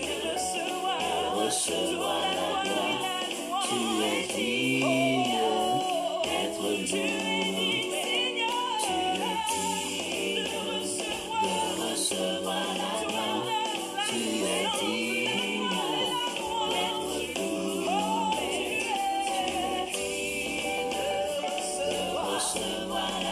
Recevoir la gloire, tu es digne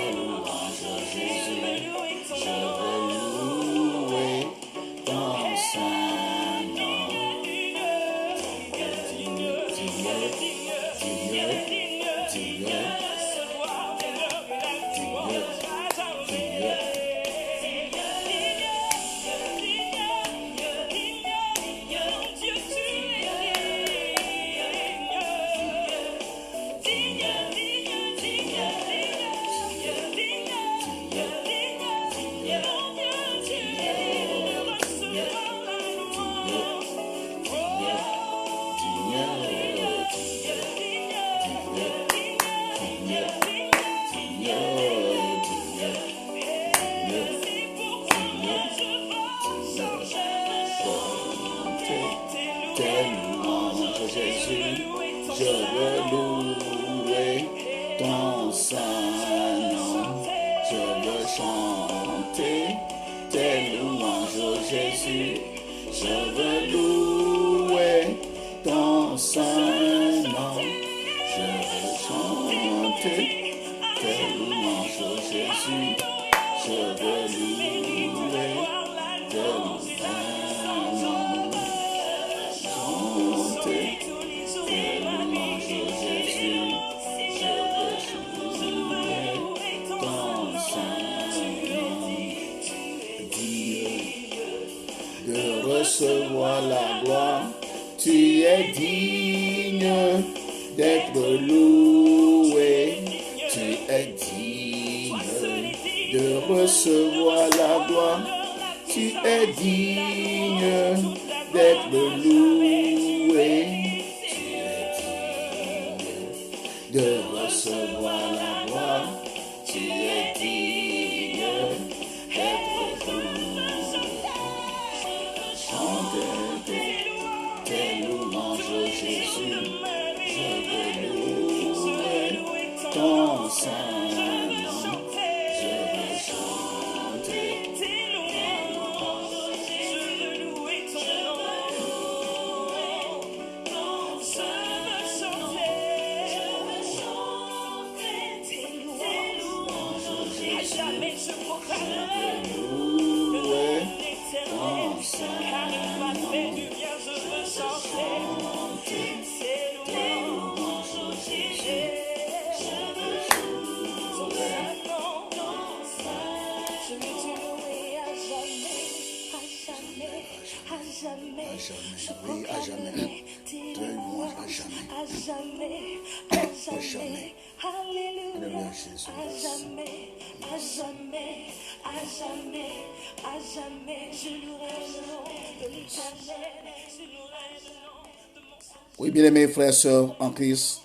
d'être loué, tu es digne de recevoir la gloire, tu es digne d'être loué, tu es digne de recevoir la gloire, tu es digne d'être loué. Tes louanges, Jésus, je veux louer ton saint nom, je veux chanter tes louanges, je veux louer ton nom, je veux chanter tes louanges, Jésus, je veux louer ton saint nom. Oui, à jamais. Te louange à jamais. À jamais. À jamais. Alléluia. À jamais. À jamais. À jamais. À jamais. Je louerai le nom de Oui, bien-aimés frères et sœurs en Christ,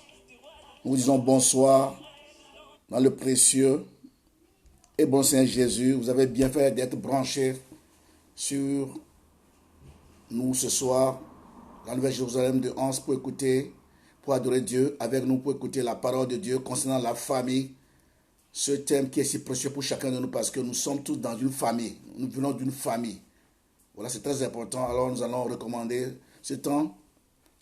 nous vous disons bonsoir dans le précieux et bon Seigneur Jésus. Vous avez bien fait d'être branchés sur nous ce soir, la Nouvelle Jérusalem de Anse, pour écouter, pour adorer Dieu avec nous, pour écouter la parole de Dieu concernant la famille. Ce thème qui est si précieux pour chacun de nous parce que nous sommes tous dans une famille. Nous venons d'une famille. Voilà, c'est très important. Alors nous allons recommander ce temps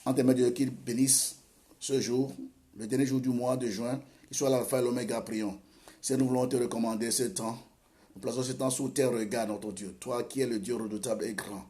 en témoin de Dieu qu'il bénisse ce jour, le dernier jour du mois de juin, qu'il soit l'alpha et l'oméga, prions. Si nous voulons te recommander ce temps, nous plaçons ce temps sous tes regards, notre Dieu. Toi qui es le Dieu redoutable et grand.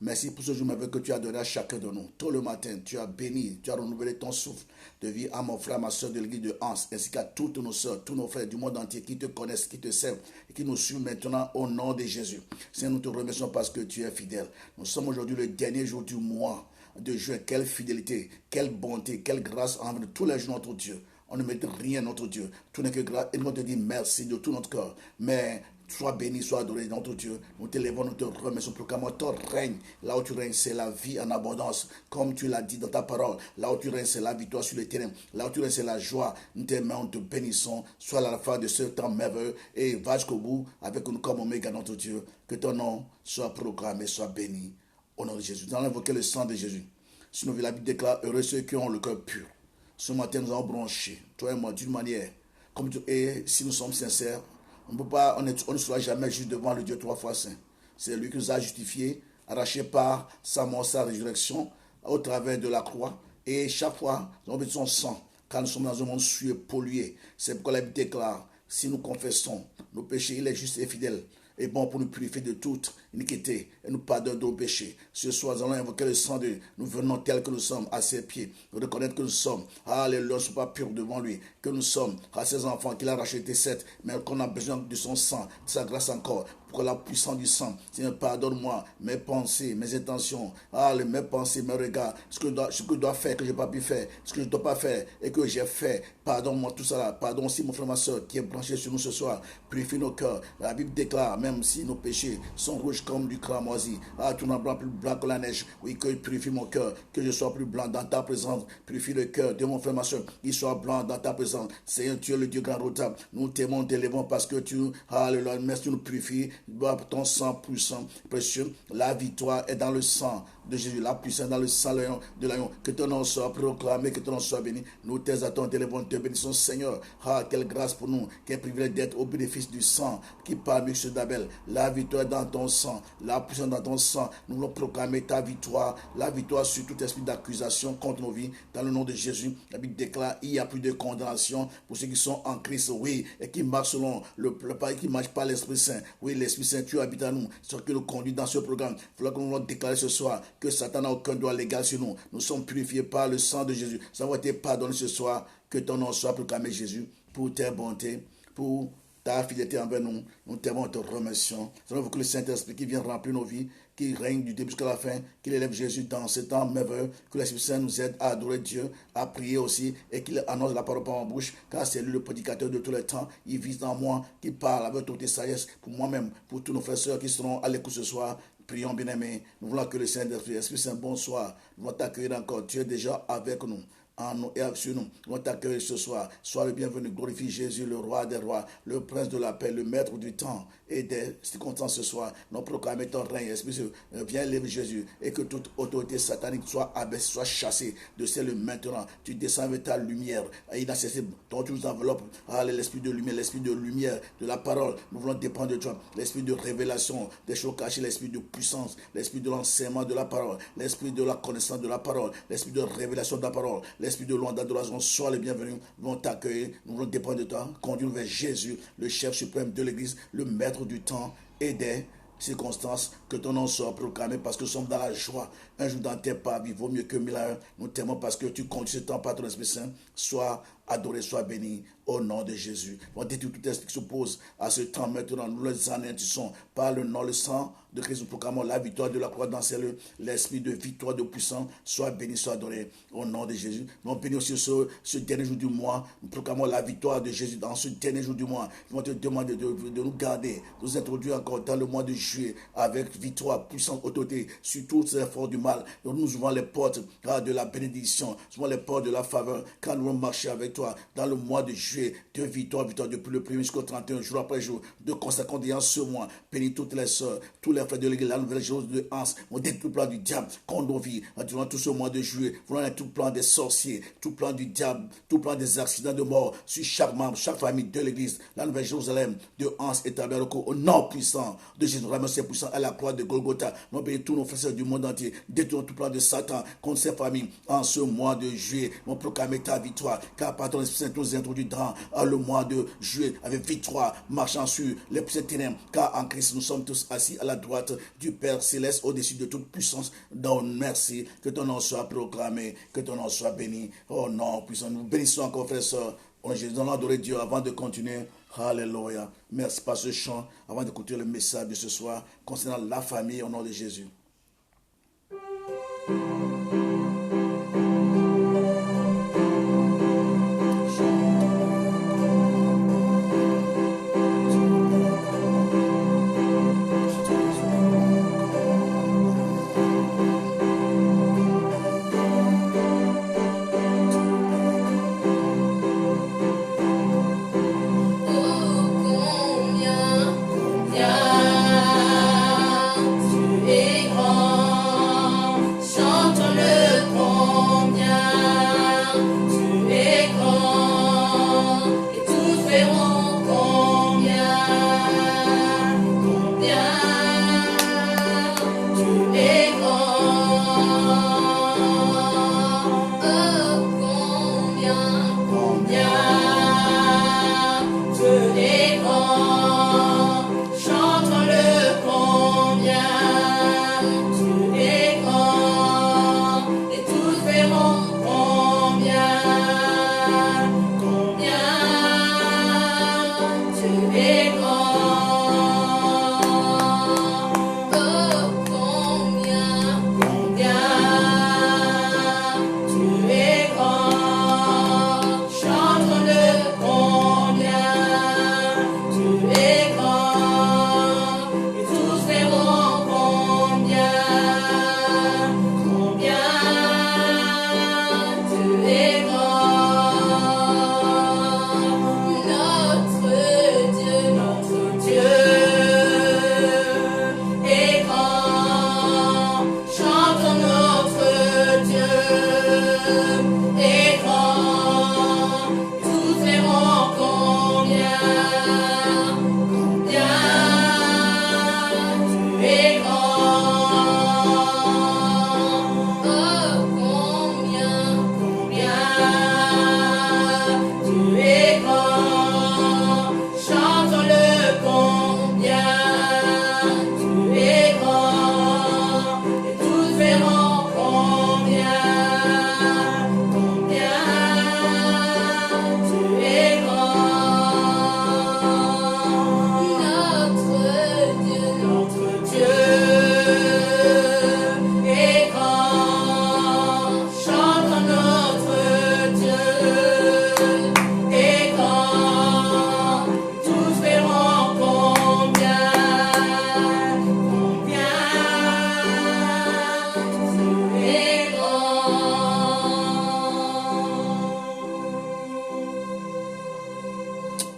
Merci pour ce jour merveilleux que tu as donné à chacun de nous. Tôt le matin, tu as béni, tu as renouvelé ton souffle de vie à mon frère, ma soeur de l'église de Anse, ainsi qu'à toutes nos soeurs, tous nos frères du monde entier qui te connaissent, qui te servent et qui nous suivent maintenant au nom de Jésus. Seigneur, nous te remercions parce que tu es fidèle. Nous sommes aujourd'hui le dernier jour du mois de juin. Quelle fidélité, quelle bonté, quelle grâce envers tous les jours, notre Dieu. On ne mérite rien, notre Dieu. Tout n'est que grâce. Et nous te dit merci de tout notre cœur. Mais sois béni, sois adoré, notre Dieu. Nous t'élèvons, nous te remercions, proclamons ton règne. Là où tu règnes, c'est la vie en abondance. Comme tu l'as dit dans ta parole. Là où tu règnes, c'est la victoire sur les ténèbres. Là où tu règnes, c'est la joie. Nous t'aimons, nous te bénissons. Sois à la fin de ce temps merveilleux. Et va jusqu'au bout avec nous comme Oméga, notre Dieu. Que ton nom soit proclamé, soit béni. Au nom de Jésus. Nous allons invoquer le sang de Jésus. Sinon, la Bible déclare, heureux ceux qui ont le cœur pur. Ce matin, nous allons brancher, toi et moi, d'une manière, comme tu es, si nous sommes sincères, on ne sera jamais juste devant le Dieu trois fois saint. C'est lui qui nous a justifiés, arrachés par sa mort, sa résurrection, au travers de la croix. Et chaque fois, nous avons besoin de son sang, car nous sommes dans un monde souillé, pollué. C'est pourquoi la Bible déclare, si nous confessons nos péchés, il est juste et fidèle et bon pour nous purifier de toute iniquité et nous pardonner de nos péchés. Ce soir, nous allons invoquer le sang de Dieu. Nous venons tels que nous sommes à ses pieds. Nous reconnaître que nous sommes, alléluia, nous ne sommes pas purs devant lui, que nous sommes à ses enfants qu'il a racheté sept, mais qu'on a besoin de son sang, de sa grâce encore, pour la puissance du sang. Seigneur, pardonne-moi mes pensées, mes intentions, mes pensées, mes regards, ce que je dois faire, que je n'ai pas pu faire, ce que je ne dois pas faire et que j'ai fait. Pardonne-moi tout cela. Pardonne aussi mon frère, ma soeur qui est branché sur nous ce soir. Purifie nos cœurs. La Bible déclare, même si nos péchés sont rouges comme du cramoisi, tout en blanc plus blanc que la neige. Oui, que purifie mon cœur, que je sois plus blanc dans ta présence. Purifie le cœur de mon frère, ma soeur, qu'il soit blanc dans ta présence. Seigneur, tu es le Dieu grand retable. Nous t'aimons, t'élèvons parce que tu, alléluia, merci, tu nous purifies. Ton sang puissant, précieux. La victoire est dans le sang de Jésus. La puissance dans le sang de l'agneau. Que ton nom soit proclamé, que ton nom soit béni. Nous t'exaltons, t'élèvons, te bénissons, Seigneur. Quelle grâce pour nous. Quel privilège d'être au bénéfice du sang qui parle mieux que ceux d'Abel. La victoire est dans ton sang. La puissance dans ton sang. Nous voulons proclamer ta victoire. La victoire sur tout esprit d'accusation contre nos vies. Dans le nom de Jésus, la Bible déclare il n'y a plus de condamnation pour ceux qui sont en Christ. Oui, et qui marchent selon le pareil, qui ne marchent pas l'Esprit Saint. Oui, l'Esprit Saint, tu habites à nous. C'est ce qui nous conduit dans ce programme. Il faudra que nous déclarer ce soir que Satan n'a aucun droit légal sur nous. Nous sommes purifiés par le sang de Jésus. Nous avons été pardonnés ce soir. Que ton nom soit proclamé, Jésus, pour ta bonté, pour ta fidélité envers nous. Nous t'aimons, te remercions. Nous avons que le Saint-Esprit qui vient remplir nos vies, qui règne du début jusqu'à la fin, qu'il élève Jésus dans ce temps merveilleux, que l'Esprit Saint nous aide à adorer Dieu, à prier aussi, et qu'il annonce la parole par ma bouche, car c'est lui le prédicateur de tous les temps. Il vit en moi, qui parle avec toute sagesse pour moi-même, pour tous nos frères et sœurs qui seront à l'écoute ce soir. Prions, bien-aimés. Nous voulons que le Saint-Esprit, Esprit Saint, bonsoir. Nous voulons t'accueillir encore. Tu es déjà avec nous. En nous et sur nous. Nous t'accueillons ce soir. Sois le bienvenu. Glorifie Jésus, le roi des rois, le prince de la paix, le maître du temps et des circonstances ce soir. Nous proclamons ton règne. Esprit Saint, viens élever Jésus et que toute autorité satanique soit abaissée, soit chassée de celle maintenant. Tu descends avec ta lumière inaccessible dont tu nous enveloppes. L'esprit de lumière, de la parole. Nous voulons dépendre de toi. L'esprit de révélation des choses cachées, l'esprit de puissance, l'esprit de l'enseignement de la parole, l'esprit de la connaissance de la parole, l'esprit de révélation de la parole. L'esprit de louange, d'adoration, sois le bienvenu. Nous voulons t'accueillir, nous voulons dépendre de toi. Conduire vers Jésus, le chef suprême de l'Église, le maître du temps et des circonstances. Que ton nom soit proclamé parce que nous sommes dans la joie. Un jour dans tes pas, vaut mieux que 1000 ans. Nous t'aimons parce que tu conduis ce temps par ton Esprit Saint. Sois adoré, sois béni au nom de Jésus. On détruit tout esprit qui s'oppose à ce temps maintenant. Nous les anéantissons par le nom, le sang de Christ. Nous proclamons la victoire de la croix dans l'esprit de victoire, de puissance. Sois béni, sois adoré au nom de Jésus. Nous bénissons aussi ce dernier jour du mois. Nous proclamons la victoire de Jésus dans ce dernier jour du mois. Nous te demander de nous garder, de nous introduire encore dans le mois de juillet avec victoire, puissance, autorité sur tous ces efforts du mal. Nous ouvrons les portes de la bénédiction, nous ouvrons les portes de la faveur quand nous allons marcher avec toi dans le mois de juillet. De victoire, victoire depuis le 1er jusqu'au 31, jour après jour, de consacrant en ce mois. Bénis toutes les sœurs, tous les frères de l'église, la nouvelle chose de Hans. On détruit tout plan du diable contre nos vies durant tout ce mois de juillet. Voilà tout plan des sorciers, tout plan du diable, tout plan des accidents de mort sur chaque membre, chaque famille de l'église, la nouvelle Jérusalem de Hans et Tabernacle, au nom puissant de Jésus. Remercie puissant à la croix de Golgotha. Nous bénissons tous nos frères du monde entier. Détruisons tout plan de Satan contre ses familles en ce mois de juillet. Nous proclamons ta victoire, car par ton Esprit Saint, nous introduit dans le mois de juillet avec victoire, marchant sur les puissances ténèbres, car en Christ nous sommes tous assis à la droite du Père Céleste au-dessus de toute puissance. Donc merci, que ton nom soit proclamé, que ton nom soit béni. Oh non, puissant, nous bénissons encore frères et sœurs. Nous allons adorer Dieu avant de continuer. Alléluia. Merci par ce chant, avant d'écouter le message de ce soir concernant la famille au nom de Jésus.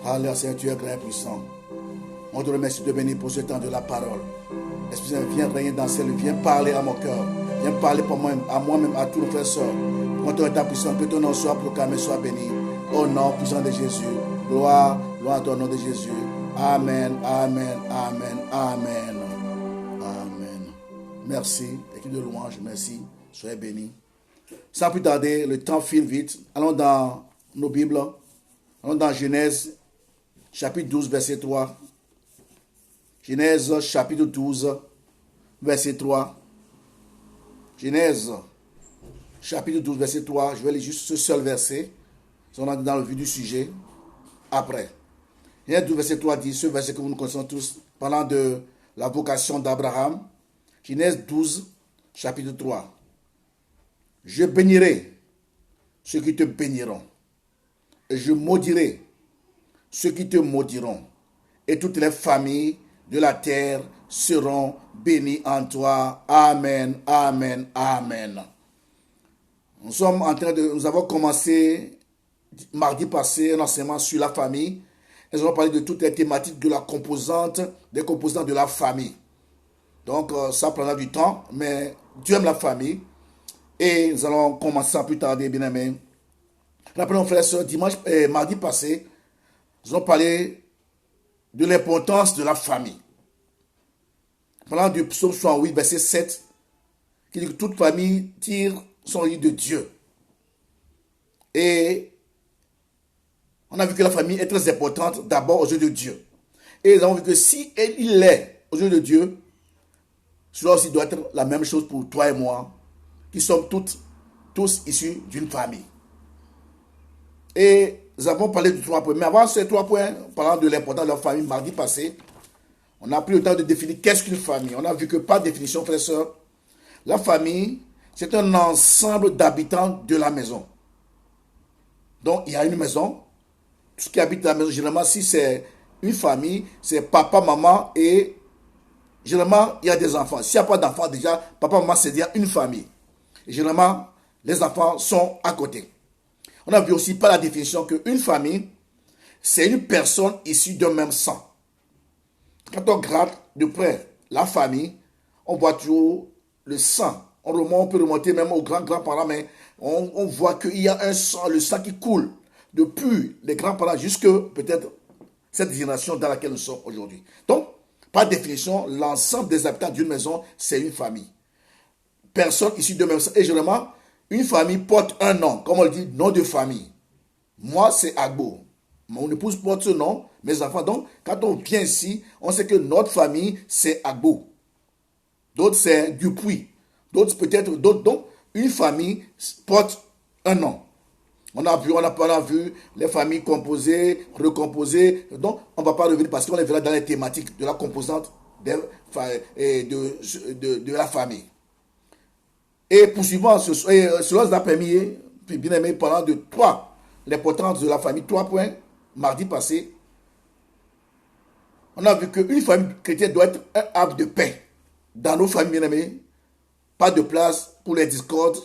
Alléluia, Seigneur, tu es grand et puissant. On te remercie de bénir pour ce temps de la parole. Esprit Saint, viens régner dans le ciel, viens parler à mon cœur. Viens parler pour moi, à moi-même, à tous nos frères et sœurs. Pour ton état puissant, que ton nom soit proclamé, soit béni. Au nom puissant de Jésus. Gloire, gloire à ton nom de Jésus. Amen, amen, amen, amen. Amen. Merci, équipe de louange, merci. Soyez bénis. Sans plus tarder, le temps file vite. Allons dans nos Bibles. Allons dans Genèse, chapitre 12, verset 3. Genèse, chapitre 12, verset 3. Genèse, chapitre 12, verset 3. Je vais lire juste ce seul verset. On est dans le vif du sujet après. Genèse 12, verset 3 dit, ce verset que nous connaissons tous, parlant de la vocation d'Abraham. Genèse 12, chapitre 3. Je bénirai ceux qui te béniront, et je maudirai ceux qui te maudiront, et toutes les familles de la terre seront bénies en toi. Amen, amen, amen. Nous avons commencé mardi passé un enseignement sur la famille. Nous allons parler de toutes les thématiques de la composante, des composants de la famille. Donc ça prendra du temps, mais Dieu aime la famille. Et nous allons commencer sans plus tarder, bien aimé. Rappelons, frères et sœurs, mardi passé, nous allons parler de l'importance de la famille. Parlant du psaume 68, verset 7, qui dit que toute famille tire son lit de Dieu. Et on a vu que la famille est très importante d'abord aux yeux de Dieu. Et nous avons vu que si il est aux yeux de Dieu, cela aussi doit être la même chose pour toi et moi, qui sommes tous issus d'une famille. Et nous avons parlé de 3 points. Mais avant ces 3 points, parlant de l'importance de la famille, mardi passé, on a pris le temps de définir qu'est-ce qu'une famille. On a vu que par définition, frères et sœurs, la famille, c'est un ensemble d'habitants de la maison. Donc, il y a une maison. Tout ce qui habite la maison, généralement, si c'est une famille, c'est papa, maman et généralement, il y a des enfants. S'il n'y a pas d'enfants, déjà, papa, maman, c'est déjà une famille. Et généralement, les enfants sont à côté. On a vu aussi par la définition qu'une famille, c'est une personne issue d'un même sang. Quand on regarde de près la famille, on voit toujours le sang. On peut remonter même aux grands-grands-parents, mais on voit qu'il y a un sang, le sang qui coule depuis les grands-parents jusque peut-être cette génération dans laquelle nous sommes aujourd'hui. Donc, par définition, l'ensemble des habitants d'une maison, c'est une famille. Personne issue de même sang. Et généralement, une famille porte un nom, comme on le dit, nom de famille. Moi, c'est Agbo. Mon épouse porte ce nom, mes enfants. Donc, quand on vient ici, on sait que notre famille, c'est Agbo. D'autres, c'est Dupuis. D'autres, peut-être, d'autres. Donc, une famille porte un nom. On a vu les familles composées, recomposées. Donc, on ne va pas revenir parce qu'on les verra dans les thématiques de la composante de la famille. Et poursuivant, cela nous a permis, puis bien aimé, parlant de 3, l'importance de la famille, 3 points, mardi passé. On a vu qu'une famille chrétienne doit être un havre de paix. Dans nos familles, bien aimées, pas de place pour les discordes,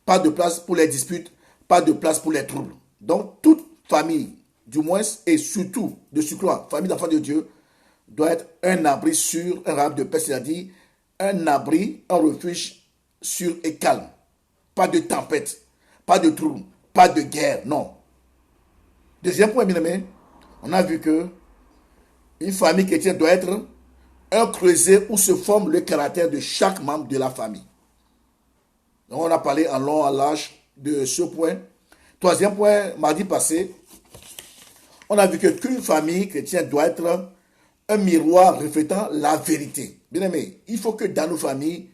pas de place pour les disputes, pas de place pour les troubles. Donc, toute famille, du moins, et surtout, de surcroît, famille d'enfants de Dieu, doit être un abri sûr, un havre de paix, c'est-à-dire un abri, un refuge sûr et calme. Pas de tempête, pas de trouble, pas de guerre, non. Deuxième point, bien aimé, on a vu que une famille chrétienne doit être un creuset où se forme le caractère de chaque membre de la famille. Donc on a parlé en long, en large de ce point. Troisième point, mardi passé, on a vu qu'une famille chrétienne doit être un miroir reflétant la vérité. Bien aimé, il faut que dans nos familles,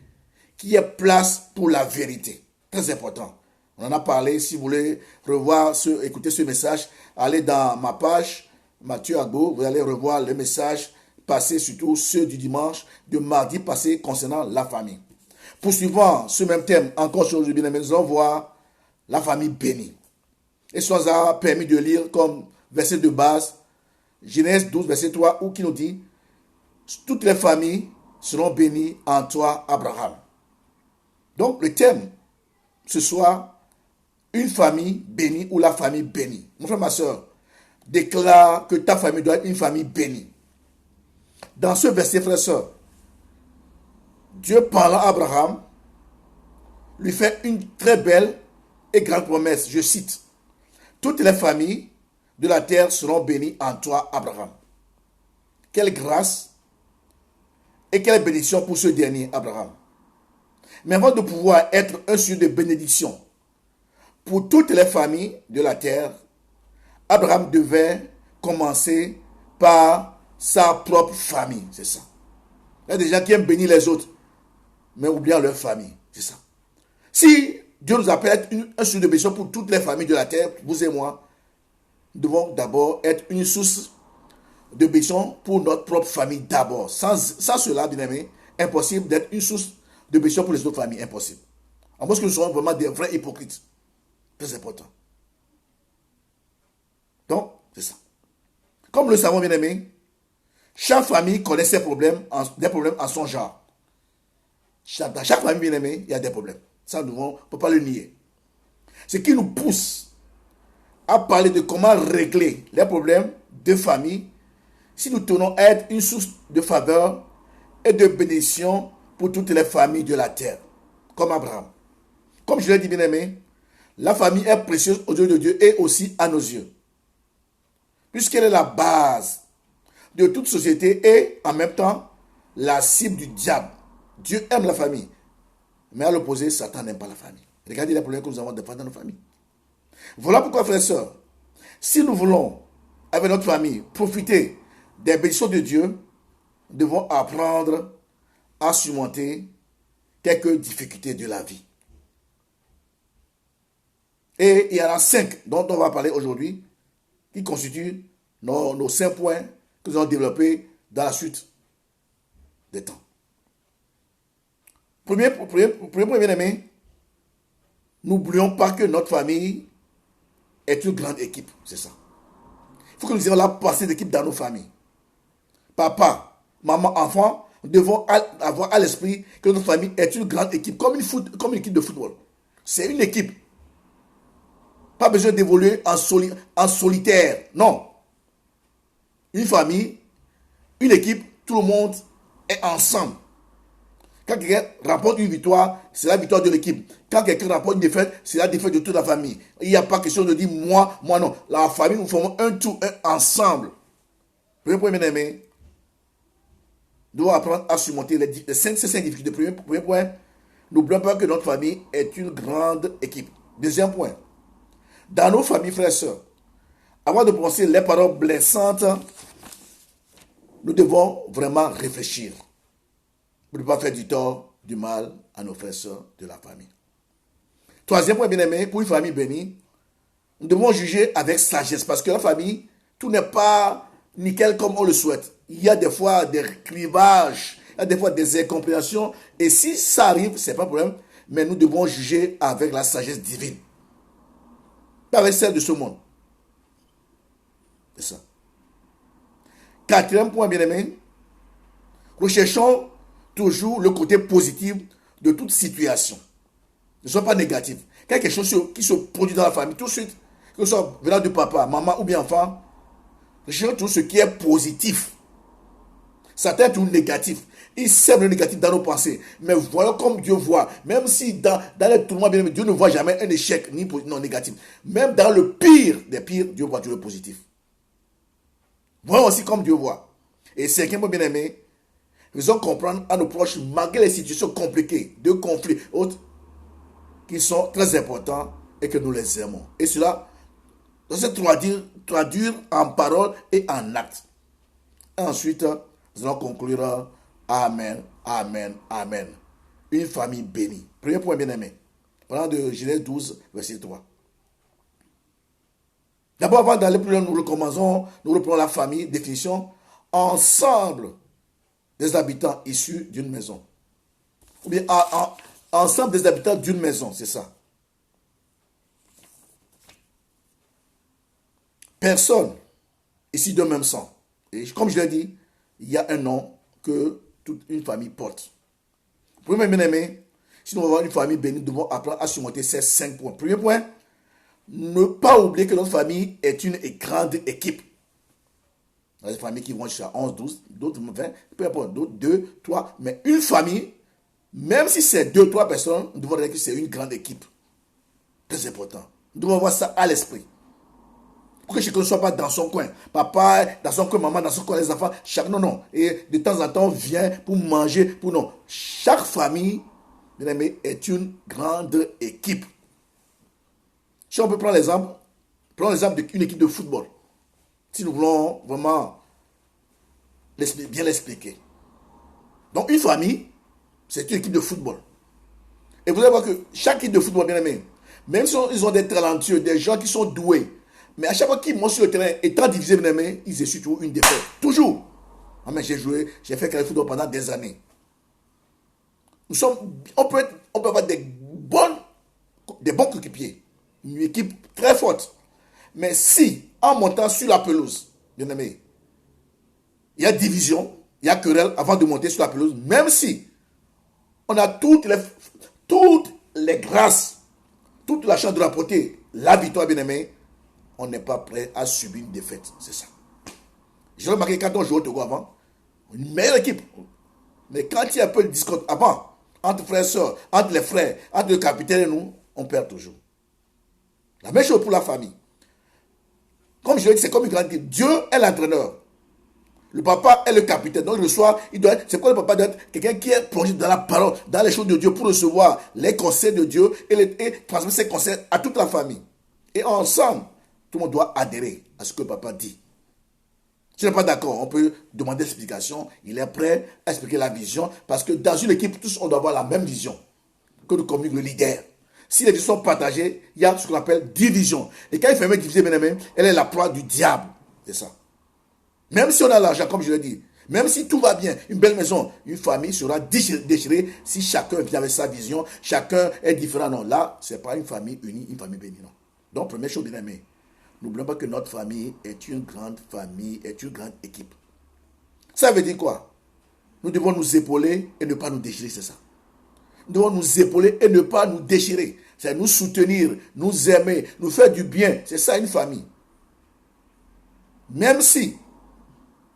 qu'il y ait place pour la vérité. Très important. On en a parlé. Si vous voulez écouter ce message, allez dans ma page, Mathieu Agbo, vous allez revoir le message passé, surtout ceux du dimanche, de mardi passé concernant la famille. Poursuivant ce même thème, encore aujourd'hui, bien aimé, nous allons voir la famille bénie. Et ça nous a permis de lire comme verset de base, Genèse 12, verset 3, où qui nous dit, toutes les familles seront bénies en toi, Abraham. Donc, le thème, ce soir, une famille bénie ou la famille bénie. Mon frère, ma soeur, déclare que ta famille doit être une famille bénie. Dans ce verset, frère et soeur, Dieu parlant à Abraham, lui fait une très belle et grande promesse. Je cite, toutes les familles de la terre seront bénies en toi, Abraham. Quelle grâce et quelle bénédiction pour ce dernier, Abraham. Mais avant de pouvoir être un sujet de bénédiction pour toutes les familles de la terre, Abraham devait commencer par sa propre famille. C'est ça. Il y a des gens qui aiment bénir les autres, mais oubliant leur famille. C'est ça. Si Dieu nous appelle à être un sujet de bénédiction pour toutes les familles de la terre, vous et moi, nous devons d'abord être une source de bénédiction pour notre propre famille d'abord. Sans cela, bien aimé, impossible d'être une source de bénédiction pour les autres familles. Impossible. À moins que nous soyons vraiment des vrais hypocrites. Très important. Donc, c'est ça. Comme nous le savons, bien aimé, chaque famille connaît ses problèmes, des problèmes en son genre. Dans chaque famille, bien aimé, il y a des problèmes. Ça, nous ne pouvons pas le nier. Ce qui nous pousse à parler de comment régler les problèmes de famille si nous tenons à être une source de faveur et de bénédiction pour toutes les familles de la terre, comme Abraham. Comme je l'ai dit, bien aimé, la famille est précieuse aux yeux de Dieu et aussi à nos yeux, puisqu'elle est la base de toute société et en même temps la cible du diable. Dieu aime la famille, mais à l'opposé, Satan n'aime pas la famille. Regardez les problèmes que nous avons dans nos familles. Voilà pourquoi, frères et sœurs, si nous voulons, avec notre famille, profiter des bénédictions de Dieu, nous devons apprendre à surmonter quelques difficultés de la vie. Et il y en a 5 dont on va parler aujourd'hui, qui constituent nos 5 points que nous allons développer dans la suite des temps. Premier point, bien aimé, n'oublions pas que notre famille est une grande équipe, c'est ça. Il faut que nous ayons la pensée d'équipe dans nos familles. Papa, maman, enfant, nous devons avoir à l'esprit que notre famille est une grande équipe, comme une équipe de football. C'est une équipe. Pas besoin d'évoluer en solitaire, non. Une famille, une équipe, tout le monde est ensemble. Quand quelqu'un rapporte une victoire, c'est la victoire de l'équipe. Quand quelqu'un rapporte une défaite, c'est la défaite de toute la famille. Il n'y a pas question de dire moi non. La famille, nous formons un tout, ensemble. Premier point, bien aimé, nous devons apprendre à surmonter ces 5 difficultés. Premier point, n'oublions pas que notre famille est une grande équipe. Deuxième point, dans nos familles, frères et sœurs, avant de prononcer les paroles blessantes, nous devons vraiment réfléchir pour ne pas faire du tort, du mal à nos frères et sœurs de la famille. Troisième point, bien aimé, pour une famille bénie, nous devons juger avec sagesse parce que la famille, tout n'est pas nickel comme on le souhaite. Il y a des fois des clivages, il y a des fois des incompréhensions. Et si ça arrive, ce n'est pas un problème, mais nous devons juger avec la sagesse divine. Pas avec celle de ce monde. C'est ça. Quatrième point, bien aimé, recherchons toujours le côté positif de toute situation. Ne sois pas négatif. Quelque chose qui se produit dans la famille, tout de suite, que ce soit venant de papa, maman ou bien enfant, recherchons tout ce qui est positif. Certains sont négatifs. Ils sèment le négatif dans nos pensées. Mais voyons comme Dieu voit. Même si dans les tourments, Dieu ne voit jamais un échec ni non négatif. Même dans le pire des pires, Dieu voit toujours le positif. Voyons aussi comme Dieu voit. Et cinquième point, bien aimé, faisons comprendre à nos proches, malgré les situations compliquées, de conflits, autres, qui sont très importants et que nous les aimons. Et cela doit se traduire en paroles et en actes. Et ensuite, nous allons conclure. Amen, amen, amen. Une famille bénie. Premier point, bien aimé. Parlant de Genèse 12, verset 3. D'abord, avant d'aller plus loin, nous reprenons la famille, définition, ensemble des habitants issus d'une maison. Ou bien ensemble des habitants d'une maison, c'est ça. Personne ici d'un même sang. Et comme je l'ai dit, il y a un nom que toute une famille porte. Premier bien aimé, si nous voulons avoir une famille bénie, nous devons apprendre à surmonter ces 5 points. Premier point, ne pas oublier que notre famille est une grande équipe. Il y a des familles qui vont jusqu'à 11, 12, d'autres 20, peu importe, d'autres 2, 3. Mais une famille, même si c'est 2, 3 personnes, nous devons dire que c'est une grande équipe. Très important. Nous devons avoir ça à l'esprit. Pour que chacun ne soit pas dans son coin. Papa, dans son coin, maman, dans son coin, les enfants. Non. Et de temps en temps, on vient pour manger, pour non. Chaque famille, bien aimé, est une grande équipe. Si on peut prendre l'exemple, d'une équipe de football. Si nous voulons vraiment bien l'expliquer. Donc, une famille, c'est une équipe de football. Et vous allez voir que chaque équipe de football, bien aimé, même si ils ont des talentueux, des gens qui sont doués, Mais à chaque fois qu'ils montent sur le terrain, étant divisés, ils essuient toujours une défaite. Toujours. Ah, mais j'ai joué, j'ai fait carré football pendant des années. On peut avoir des bons coéquipiers. Une équipe très forte. Mais si, en montant sur la pelouse, bien aimé, il y a division, il y a querelle avant de monter sur la pelouse, même si on a toutes les grâces, toute la chance de rapporter la victoire, bien aimé, on n'est pas prêt à subir une défaite. C'est ça. J'ai remarqué quand on joue au Togo avant, une meilleure équipe. Mais quand il y a un peu de discorde avant, entre frères et sœurs, entre les frères, entre le capitaine et nous, on perd toujours. La même chose pour la famille. Comme je l'ai dit, c'est comme une grande équipe. Dieu est l'entraîneur. Le papa est le capitaine. Donc le soir, c'est quoi le papa doit être quelqu'un qui est plongé dans la parole, dans les choses de Dieu pour recevoir les conseils de Dieu et transmettre ces conseils à toute la famille. Et ensemble, tout le monde doit adhérer à ce que le papa dit. Si on n'est pas d'accord, on peut demander explication. Il est prêt à expliquer la vision parce que dans une équipe, tous on doit avoir la même vision que nous communique le leader. Si les visions sont partagées, il y a ce qu'on appelle division. Et quand il fait une division, elle est la proie du diable. C'est ça. Même si on a l'argent, comme je l'ai dit, même si tout va bien, une belle maison, une famille sera déchirée si chacun vient avec sa vision, chacun est différent. Non, là, ce n'est pas une famille unie, une famille bénie. Non. Donc, première chose, bien aimé, n'oublions pas que notre famille est une grande famille, est une grande équipe. Ça veut dire quoi? Nous devons nous épauler et ne pas nous déchirer, c'est ça. Nous devons nous épauler et ne pas nous déchirer. C'est nous soutenir, nous aimer, nous faire du bien. C'est ça une famille. Même si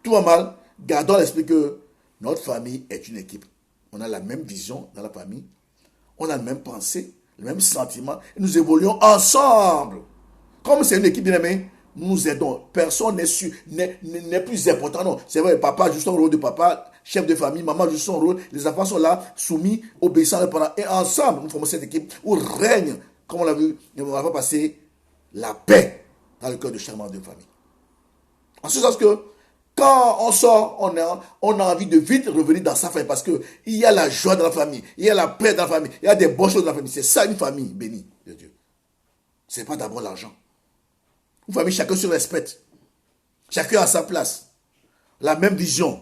tout va mal, gardons l'esprit que notre famille est une équipe. On a la même vision dans la famille. On a la même pensée, le même sentiment. Et nous évoluons ensemble. Comme c'est une équipe bien aimée, nous nous aidons. Personne n'est plus important. Non, c'est vrai, papa joue son rôle de papa, chef de famille, maman joue son rôle. Les enfants sont là, soumis, obéissants à leurs parents. Et ensemble, nous formons cette équipe où règne, comme on l'a vu, on va passer la paix dans le cœur de chaque membre de famille. En ce sens que, quand on sort, on a envie de vite revenir dans sa famille parce qu'il y a la joie dans la famille, il y a la paix dans la famille, il y a des bonnes choses dans la famille. C'est ça une famille bénie de Dieu. Ce n'est pas d'abord l'argent. Une famille, chacun se respecte. Chacun a sa place. La même vision.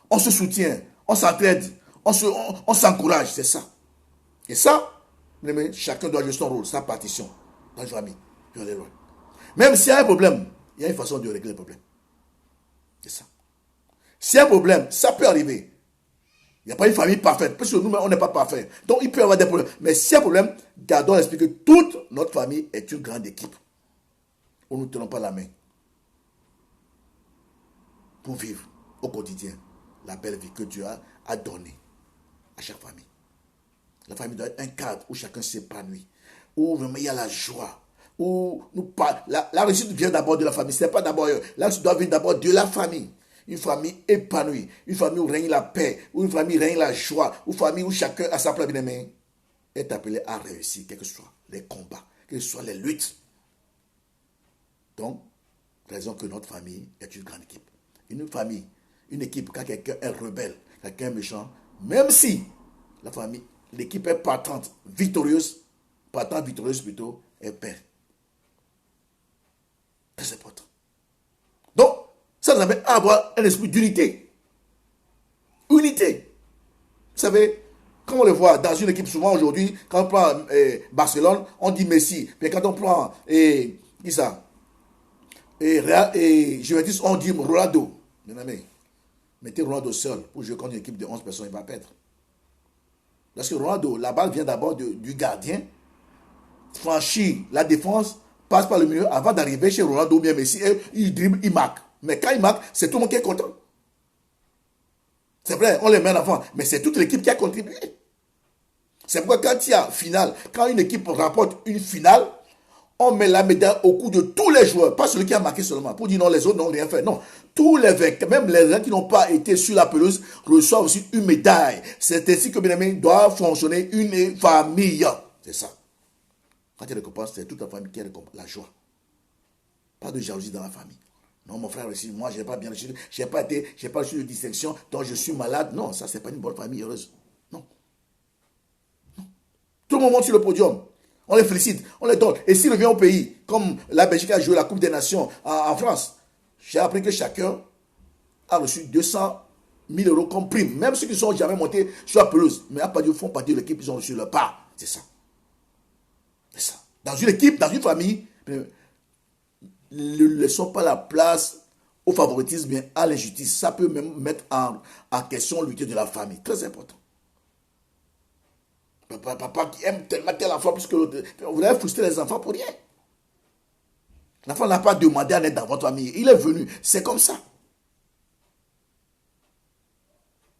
On se soutient, on s'entraide, on s'encourage, c'est ça. Et ça, chacun doit jouer son rôle, sa partition dans la famille. Même s'il y a un problème, il y a une façon de régler le problème. C'est ça. S'il y a un problème, ça peut arriver. Il n'y a pas une famille parfaite. Parce que nous, on n'est pas parfait. Donc, il peut y avoir des problèmes. Mais s'il y a un problème, gardons l'esprit que toute notre famille est une grande équipe. Où nous ne tenons pas la main. Pour vivre au quotidien la belle vie que Dieu a donnée à chaque famille. La famille doit être un cadre où chacun s'épanouit. Où vraiment il y a la joie. Où la réussite vient d'abord de la famille. Ce n'est pas d'abord la réussite doit venir d'abord de la famille. Une famille épanouie. Une famille où règne la paix. Où une famille règne la joie. Une famille où chacun a sa place bien aimée est appelé à réussir, quels que soient les combats, quelles que soient les luttes. Donc, raison que notre famille est une grande équipe. Une famille, une équipe, quand quelqu'un est rebelle, quelqu'un est méchant, même si la famille, l'équipe est partante, victorieuse plutôt, elle perd. Très important. Donc, ça nous amène à avoir un esprit d'unité. Unité. Vous savez, comme on le voit dans une équipe, souvent aujourd'hui, quand on prend Barcelone, on dit Messi. Mais quand on prend, qui ça? Et Juventus, on dit Ronaldo. Bien aimé, mettez Ronaldo seul pour jouer contre une équipe de 11 personnes, il va perdre. Parce que Ronaldo, la balle vient d'abord du gardien, franchit la défense, passe par le milieu avant d'arriver chez Ronaldo ou bien Messi, et il dribble, il marque. Mais quand il marque, c'est tout le monde qui est content. C'est vrai, on les met en avant, mais c'est toute l'équipe qui a contribué. C'est pourquoi quand il y a finale, quand une équipe rapporte une finale, on met la médaille au cou de tous les joueurs, pas celui qui a marqué seulement, pour dire non, les autres n'ont rien fait. Non, tous les vainqueurs, même les gens qui n'ont pas été sur la pelouse, reçoivent aussi une médaille. C'est ainsi que, bien aimé, doit fonctionner une famille. C'est ça. Quand il y a récompense, c'est toute la famille qui a la joie. Pas de jalousie dans la famille. Non, mon frère aussi, moi, je n'ai pas bien reçu, je n'ai pas reçu de distinction, donc je suis malade. Non, ça, ce n'est pas une bonne famille heureuse. Non. Non. Tout le monde monte sur le podium. On les félicite, on les donne. Et s'il revient au pays, comme la Belgique a joué la Coupe des Nations en France, j'ai appris que chacun a reçu 200 000 euros comme prime. Même ceux qui ne sont jamais montés sur la pelouse, mais à pas du fond, pas de l'équipe, ils ont reçu leur part. C'est ça. C'est ça. Dans une équipe, dans une famille, ne laissons pas la place au favoritisme, bien à l'injustice. Ça peut même mettre en question l'unité de la famille. Très important. Papa qui aime tellement tel enfant plus que l'autre. Vous avez frustré les enfants pour rien. L'enfant n'a pas demandé à être dans votre famille. Il est venu. C'est comme ça.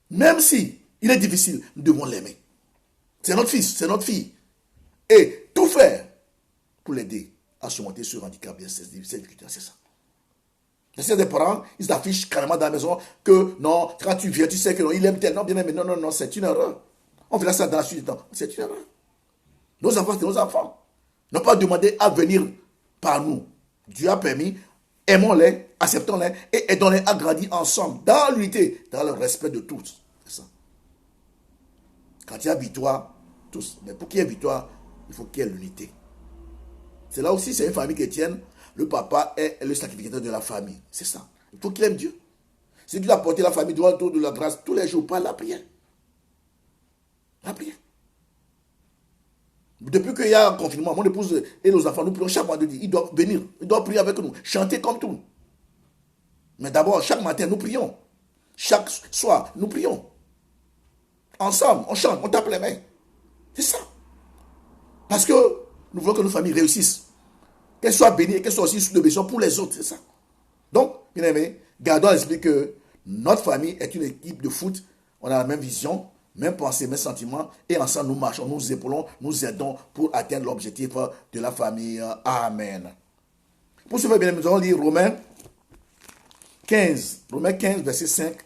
Même si il est difficile, nous devons l'aimer. C'est notre fils, c'est notre fille. Et tout faire pour l'aider à surmonter ce handicap, cette difficulté, c'est ça. C'est des parents, ils affichent carrément dans la maison que non, quand tu viens, tu sais que non, il aime tel, non, bien aimé, non, non, non, c'est une erreur. On fait ça dans la suite du temps, c'est une erreur. Nos enfants, c'est nos enfants. N'ont pas demandé à venir par nous. Dieu a permis, aimons-les, acceptons-les et aidons-les à grandir ensemble, dans l'unité, dans le respect de tous. C'est ça. Quand il y a victoire, tous. Mais pour qu'il y ait victoire, il faut qu'il y ait l'unité. C'est là aussi, c'est une famille chrétienne. Le papa est le sacrificateur de la famille. C'est ça. Il faut qu'il aime Dieu. C'est Dieu a porté la famille devant le tour de la grâce tous les jours par la prière. La prière. Depuis qu'il y a un confinement, mon épouse et nos enfants, nous prions chaque vendredi. Ils doivent venir, ils doivent prier avec nous, chanter comme tout. Mais d'abord, chaque matin, nous prions. Chaque soir, nous prions. Ensemble, on chante, on tape les mains. C'est ça. Parce que nous voulons que nos familles réussissent. Qu'elles soient bénies et qu'elles soient aussi sous de bénédiction pour les autres. C'est ça. Donc, bien aimé, gardons à l'esprit que notre famille est une équipe de foot. On a la même vision, même pensée, même sentiment. Et ensemble, nous marchons, nous épaulons, nous aidons pour atteindre l'objectif de la famille. Amen. Pour ce faire, bien aimé, nous allons lire Romains 15. Romains 15, verset 5.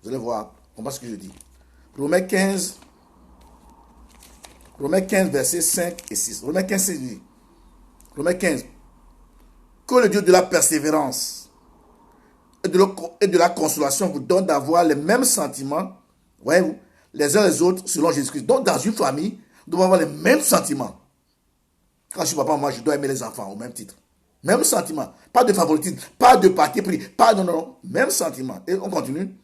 Vous allez voir, comprends ce que je dis. Romains 15, verset 5 et 6. Romains 15, c'est dit. Romains 15. Que le Dieu de la persévérance et de la consolation vous donne d'avoir les mêmes sentiments, voyez-vous, les uns les autres, selon Jésus-Christ. Donc, dans une famille, nous devons avoir les mêmes sentiments. Quand je suis papa, moi, je dois aimer les enfants au même titre. Même sentiment. Pas de favoritisme, pas de parti pris, pas de non. Même sentiment. Et on continue.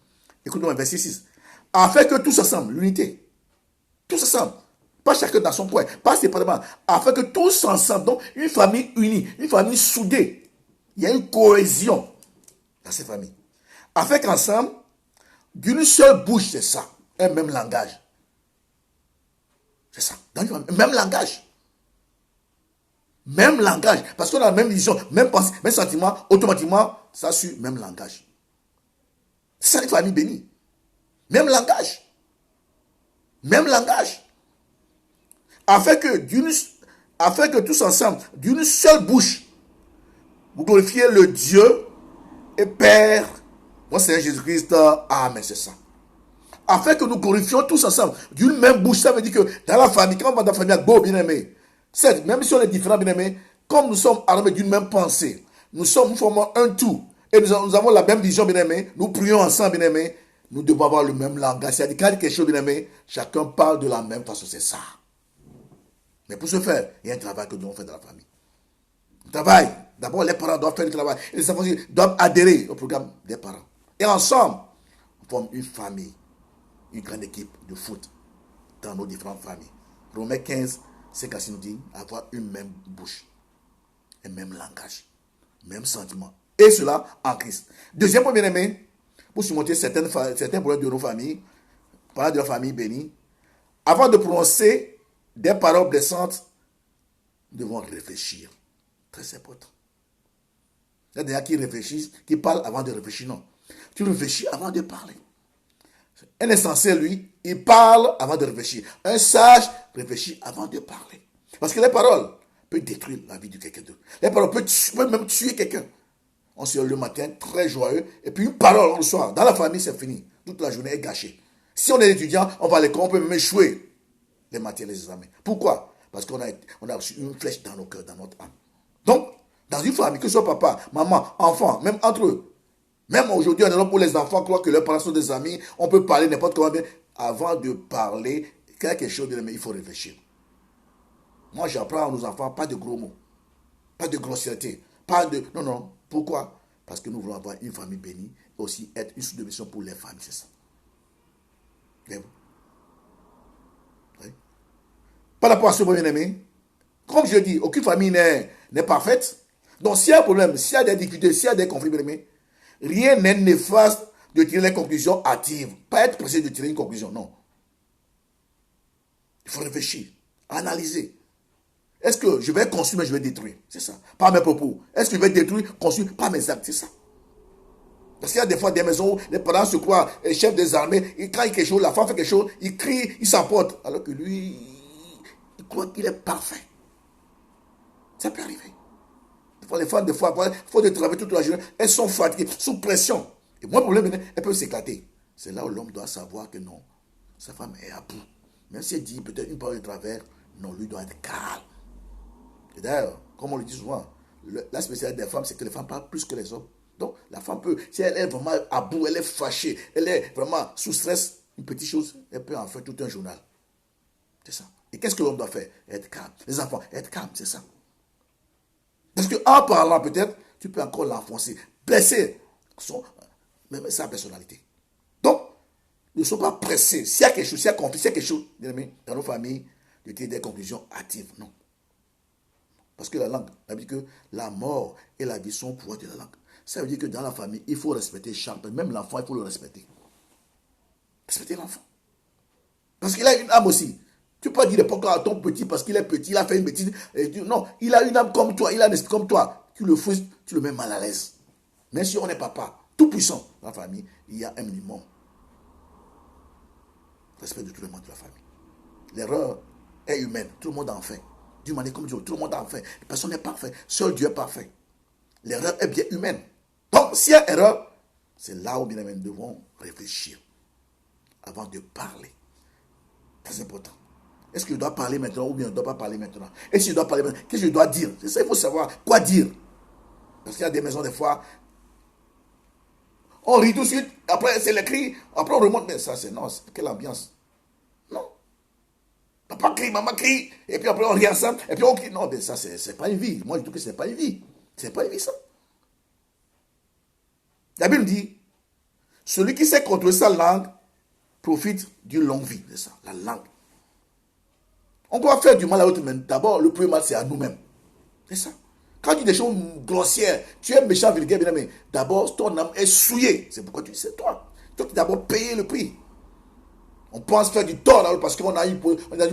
Écoutons le verset 6. Afin que tous ensemble, l'unité, tous ensemble, pas chacun dans son coin, pas séparément, afin que tous ensemble, donc une famille unie, une famille soudée, il y a une cohésion dans cette famille. Afin qu'ensemble, d'une seule bouche, c'est ça, un même langage. C'est ça, dans une famille, même langage. Même langage, parce qu'on a la même vision, même pensée, même sentiment, automatiquement, ça suit même langage. C'est ça une famille bénie. Même langage. Même langage. Afin que tous ensemble, d'une seule bouche, vous glorifiez le Dieu et Père, mon Seigneur Jésus-Christ. Amen, c'est ça. Afin que nous glorifions tous ensemble, d'une même bouche, ça veut dire que dans la famille, quand on va dans la famille, beau, bien aimé, certes, même si on est différents, bien aimé, comme nous sommes armés d'une même pensée, nous formons un tout, et nous avons la même vision, bien aimé, nous prions ensemble, bien aimé, nous devons avoir le même langage. C'est-à-dire, quand il y a quelque chose, bien aimé, chacun parle de la même façon, c'est ça. Mais pour ce faire, il y a un travail que nous devons faire dans la famille. Le travail, d'abord les parents doivent faire le travail. Et les enfants doivent adhérer au programme des parents. Et ensemble, on forme une famille, une grande équipe de foot dans nos différentes familles. Romains 15, c'est quand il nous dit avoir une même bouche, un même langage, même sentiment. Et cela en Christ. Deuxième point, bien aimé, pour surmonter certains problèmes de nos familles, parlant de la famille bénie, avant de prononcer des paroles blessantes, nous devons réfléchir. Très important. Il y a des gens qui réfléchissent, qui parlent avant de réfléchir. Non. Tu réfléchis avant de parler. Un insensé, lui, il parle avant de réfléchir. Un sage réfléchit avant de parler. Parce que les paroles peuvent détruire la vie de quelqu'un d'autre. Les paroles peuvent même tuer quelqu'un. On se lève le matin très joyeux, et puis une parole le soir. Dans la famille, c'est fini. Toute la journée est gâchée. Si on est étudiant, on va à l'école, on peut même échouer les matières, les examens. Pourquoi? Parce qu'on a reçu une flèche dans nos cœurs, dans notre âme. Donc, dans une famille, que ce soit papa, maman, enfant, même entre eux, même aujourd'hui, on est là pour les enfants, croient que leurs parents sont des amis, on peut parler n'importe comment bien. Avant de parler, quelque chose de il faut réfléchir. Moi, j'apprends à nos enfants, pas de gros mots, pas de grossièreté, pas de... Non, non. Pourquoi? Parce que nous voulons avoir une famille bénie et aussi être une source de mission pour les familles, c'est ça. Voyez-vous? Oui. Par rapport à ce bien-aimé, comme je dis, aucune famille n'est parfaite. Donc, s'il y a un problème, s'il y a des difficultés, s'il y a des conflits, bien-aimé, rien n'est néfaste de tirer les conclusions hâtives. Pas être pressé de tirer une conclusion, non. Il faut réfléchir, analyser. Est-ce que je vais construire, mais je vais détruire? C'est ça. Pas mes propos. Est-ce que je vais détruire, construire, pas mes actes? C'est ça. Parce qu'il y a des fois des maisons où les parents se croient chefs des armées, et quand il y a quelque chose, la femme fait quelque chose, il crie, il s'emporte. Alors que lui, il croit qu'il est parfait. Ça peut arriver. Les femmes, des fois, il faut travailler toute la journée, elles sont fatiguées, sous pression. Et moi, le problème, elles peuvent s'éclater. C'est là où l'homme doit savoir que non, sa femme est à bout. Même si elle dit peut-être une parole de travers, non, lui doit être calme. Et d'ailleurs, comme on le dit souvent, la spécialité des femmes, c'est que les femmes parlent plus que les hommes. Donc, la femme peut, si elle est vraiment à bout, elle est fâchée, elle est vraiment sous stress, une petite chose, elle peut en faire tout un journal. C'est ça. Et qu'est-ce que l'homme doit faire? Être calme. Les enfants, être calme, c'est ça. Parce qu'en parlant, peut-être, tu peux encore l'enfoncer, blesser même sa personnalité. Donc, ne sois pas pressés. S'il y a quelque chose, s'il y a conflit, s'il y a quelque chose, dans nos familles, de tirer des conclusions hâtives. Non. Parce que la langue, ça veut dire que la mort et la vie sont au pouvoir de la langue. Ça veut dire que dans la famille, il faut respecter chaque personne. Même l'enfant, il faut le respecter. Respecter l'enfant. Parce qu'il a une âme aussi. Tu peux pas dire à ton petit parce qu'il est petit, il a fait une bêtise. Non, il a une âme comme toi, il a un esprit comme toi. Tu le frustres, tu le mets mal à l'aise. Même si on est papa, tout puissant dans la famille, il y a un minimum. Respect de tout le monde de la famille. L'erreur est humaine, tout le monde en fait. D'une manière comme Dieu, tout le monde en fait. Personne n'est parfait, seul Dieu est parfait. L'erreur est bien humaine. Donc, s'il y a erreur, c'est là où bien nous devons réfléchir avant de parler. Très important. Est-ce que je dois parler maintenant ou bien je ne dois pas parler maintenant? Et si je dois parler maintenant, qu'est-ce que je dois dire? C'est ça, il faut savoir quoi dire. Parce qu'il y a des maisons, des fois, on rit tout de suite, après c'est les cris, après on remonte. Mais ça, c'est non, quelle ambiance? Non. Papa crie, maman crie, et puis après on rit ensemble, et puis on crie. Non, mais ça, c'est pas une vie. Moi, je dis que c'est pas une vie. C'est pas une vie, ça. La Bible dit, celui qui sait contrôler sa langue profite d'une longue vie. C'est ça, la langue. On doit faire du mal à l'autre, mais d'abord, le premier mal, c'est à nous-mêmes. C'est ça. Quand tu dis des choses grossières, tu es méchant, vulgaire, bien aimé, d'abord, ton âme est souillée. C'est pourquoi tu dis, c'est toi. Tu dois d'abord payer le prix. On pense faire du tort parce qu'on a une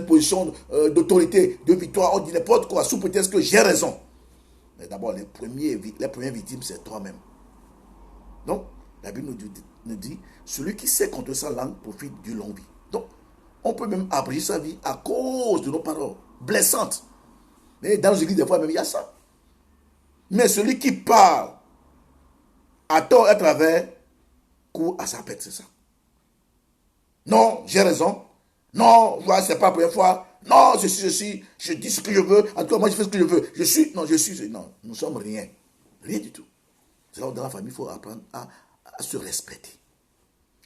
position d'autorité, de victoire, on dit n'importe quoi, sous prétexte que j'ai raison. Mais d'abord, les premières victimes, c'est toi-même. Donc, la Bible nous dit, celui qui sait contrôler sa langue profite d'une longue vie. Donc, on peut même abréger sa vie à cause de nos paroles blessantes. Mais dans les églises, des fois, même, il y a ça. Mais celui qui parle à tort et à travers, court à sa pète, c'est ça. Non, j'ai raison. Non, voilà, c'est pas la première fois. Non, je dis ce que je veux. En tout cas, moi, je fais ce que je veux. Non, nous sommes rien. Rien du tout. C'est là où dans la famille, il faut apprendre à se respecter.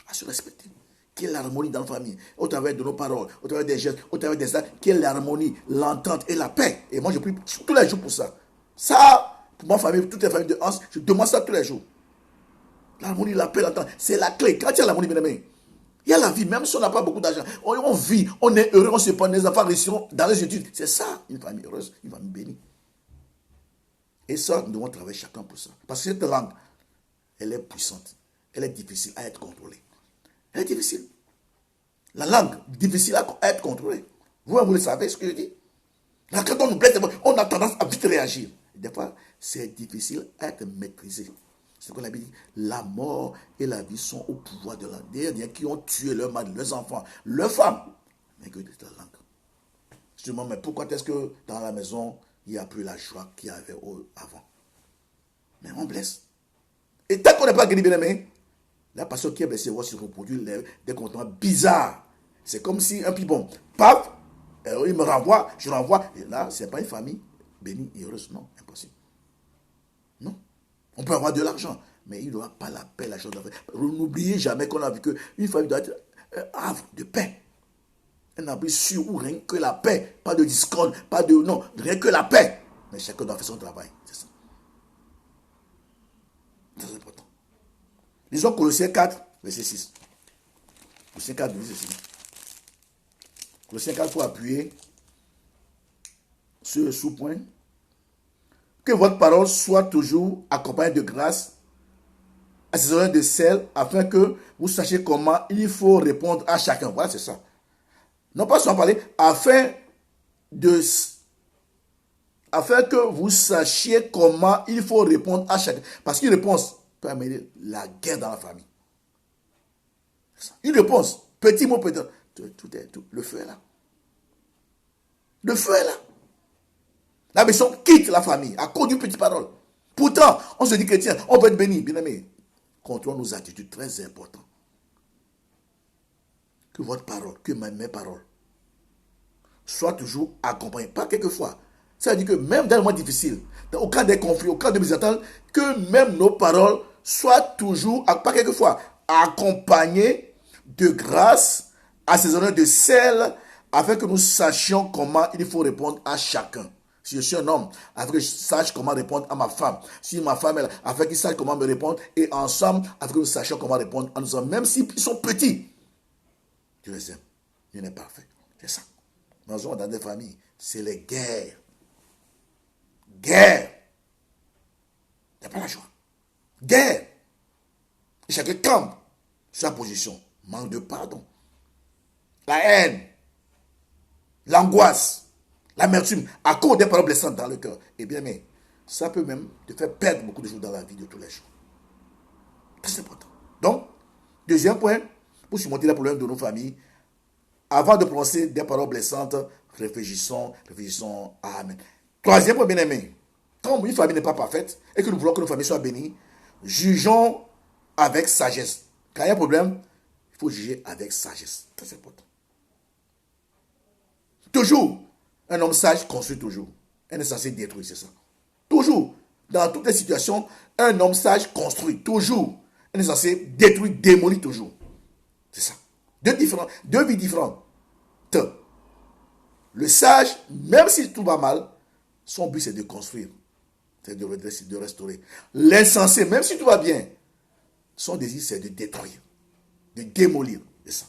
À se respecter. Qu'il y ait l'harmonie dans la famille, au travers de nos paroles, au travers des gestes, au travers des actes, qu'il y ait l'harmonie, l'entente et la paix. Et moi, je prie tous les jours pour ça. Ça, pour ma famille, pour toutes les familles de Hans, je demande ça tous les jours. L'harmonie, la paix, l'entente, c'est la clé. Quand il y a l'harmonie, bien aimé, il y a la vie, même si on n'a pas beaucoup d'argent. On vit, on est heureux, on se prend, les enfants réussiront dans les études. C'est ça, une famille heureuse, une famille bénie. Et ça, nous devons travailler chacun pour ça. Parce que cette langue, elle est puissante. Elle est difficile à être contrôlée. Elle est difficile. La langue, difficile à être contrôlée. Vous le savez ce que je dis. Là, quand on nous blesse, on a tendance à vite réagir. Des fois, c'est difficile à être maîtrisé. C'est ce que la Bible dit. La mort et la vie sont au pouvoir de la langue. Il y a qui ont tué leurs mari, leurs enfants, leurs femmes. Mais que de la langue. Je me demande, mais pourquoi est-ce que dans la maison, il n'y a plus la joie qu'il y avait avant? Mais on blesse. Et tant qu'on n'est pas guéri, bien aimé, la personne qui est blessée va se reproduire des comportements bizarres. C'est comme si un pibon, paf, il me renvoie, je renvoie. Et là, ce n'est pas une famille bénie et heureuse. Non, impossible. Non. On peut avoir de l'argent, mais il n'y aura pas la paix, la joie. N'oubliez jamais qu'on a vu qu'une famille doit être un havre de paix. Un abri sûr où rien que la paix, pas de discorde, pas de... Non, rien que la paix. Mais chacun doit faire son travail. C'est ça. Très important. Lisons Colossiens 4, verset 6. Colossiens 4, verset 6. Colossiens 4, pour appuyer sur le sous-point. Que votre parole soit toujours accompagnée de grâce, assaisonnée de sel, afin que vous sachiez comment il faut répondre à chacun. Voilà, c'est ça. Non pas seulement parler, afin que vous sachiez comment il faut répondre à chacun. Parce qu'une réponse peut amener la guerre dans la famille. Une réponse, petit mot peut-être, tout, le feu est là. Le feu est là. La maison quitte la famille à cause d'une petite parole. Pourtant, on se dit chrétien, on veut être béni. Bien aimé, contrôlons nos attitudes, très important. Que votre parole, que mes paroles soient toujours accompagnées. Pas quelquefois. Ça veut dire que même dans les moments difficiles, au cas des conflits, au cas de mésententes, que même nos paroles soient toujours, pas quelquefois, accompagnées de grâce, assaisonnées de sel, afin que nous sachions comment il faut répondre à chacun. Si je suis un homme, afin que je sache comment répondre à ma femme. Si ma femme est là, afin qu'il sache comment me répondre. Et ensemble, afin que nous sachions comment répondre à nos hommes. Même s'ils sont petits. Dieu les aime. Dieu n'est parfait. C'est ça. Nous sommes dans des familles. C'est les guerres. Guerre. Il n'y a pas la joie. Guerre. Et chacun campe sur sa position. Manque de pardon. La haine. L'angoisse. L'amertume, à cause des paroles blessantes dans le cœur. Eh bien, mais ça peut même te faire perdre beaucoup de choses dans la vie de tous les jours. Très important. Donc, deuxième point, pour surmonter les problèmes de nos familles, avant de prononcer des paroles blessantes, réfléchissons. Amen. Troisième point, bien aimé, quand une famille n'est pas parfaite et que nous voulons que nos familles soient bénies, jugeons avec sagesse. Quand il y a un problème, il faut juger avec sagesse. Très important. Toujours. Un homme sage construit toujours. Un est censé détruire, c'est ça. Toujours. Dans toutes les situations, un homme sage construit toujours. Un est censé détruire, démolir toujours. C'est ça. Deux vies différentes. Le sage, même si tout va mal, son but c'est de construire. C'est de redresser, de restaurer. L'insensé, même si tout va bien, son désir c'est de détruire, de démolir. C'est ça.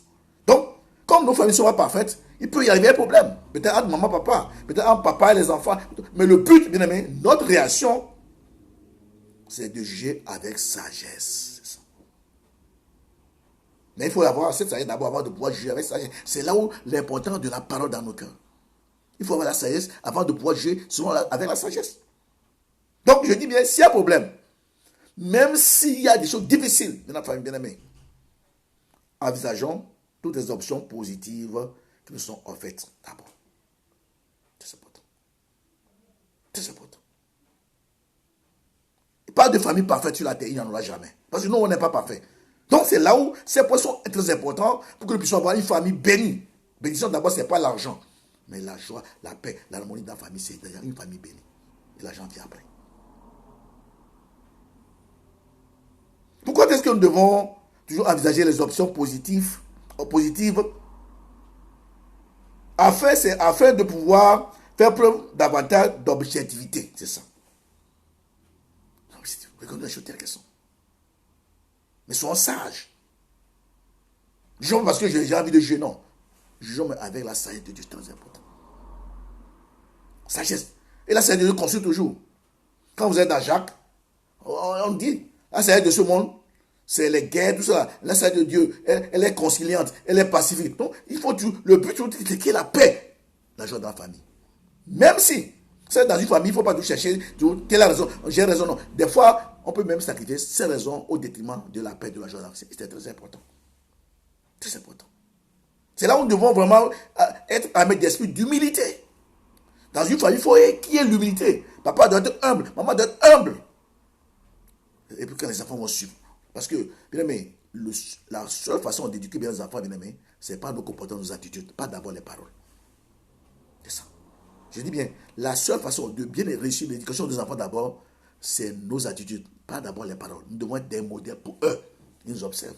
Donc, comme nos familles ne sont pas parfaites, il peut y arriver un problème. Peut-être entre maman, papa, peut-être entre papa et les enfants. Mais le but, bien aimé, notre réaction, c'est de juger avec sagesse. C'est ça. Mais il faut avoir cette sagesse d'abord avant de pouvoir juger avec sagesse. C'est là où l'importance de la parole dans nos cœurs. Il faut avoir la sagesse avant de pouvoir juger avec la sagesse. Donc, je dis bien, s'il y a un problème, même s'il y a des choses difficiles dans la famille, bien aimé, envisageons toutes les options positives qui nous sont offertes d'abord. C'est important. C'est important. Pas de famille parfaite sur la terre, il n'y en aura jamais. Parce que nous, on n'est pas parfait. Donc, c'est là où ces points sont très importants pour que nous puissions avoir une famille bénie. Bénédiction, d'abord, ce n'est pas l'argent. Mais la joie, la paix, l'harmonie dans la famille, c'est d'ailleurs une famille bénie. Et l'argent vient après. Pourquoi est-ce que nous devons toujours envisager les options positives afin de pouvoir faire preuve davantage d'objectivité. C'est ça. Regardez les choses telles qu'elles sont. Mais soyons sages. Jugeons parce que j'ai envie de juger, non. Jugeons avec la sagesse de Dieu, c'est très important. Sagesse. Et la sagesse de Dieu construit toujours. Quand vous êtes dans Jacques, on dit, la sagesse de ce monde, c'est les guerres, tout ça. La sagesse de Dieu, elle est conciliante, elle est pacifique. Donc, il faut le but, c'est qu'il y ait la paix, la joie dans la famille. Même si, c'est dans une famille, il ne faut pas tout chercher, quelle est la raison, j'ai raison, non. Des fois, on peut même sacrifier ces raisons au détriment de la paix, de la joie dans la famille. C'est très important. Très important. C'est là où nous devons vraiment être armés d'esprit d'humilité. Dans une famille, il faut qu'il y ait l'humilité. Papa doit être humble, maman doit être humble. Et puis quand les enfants vont suivre. Parce que, bien aimé, la seule façon d'éduquer bien les enfants, bien aimé, c'est pas nos comportements, nos attitudes, pas d'abord les paroles. C'est ça. Je dis bien, la seule façon de bien réussir l'éducation des enfants d'abord, c'est nos attitudes, pas d'abord les paroles. Nous devons être des modèles pour eux. Ils nous observent.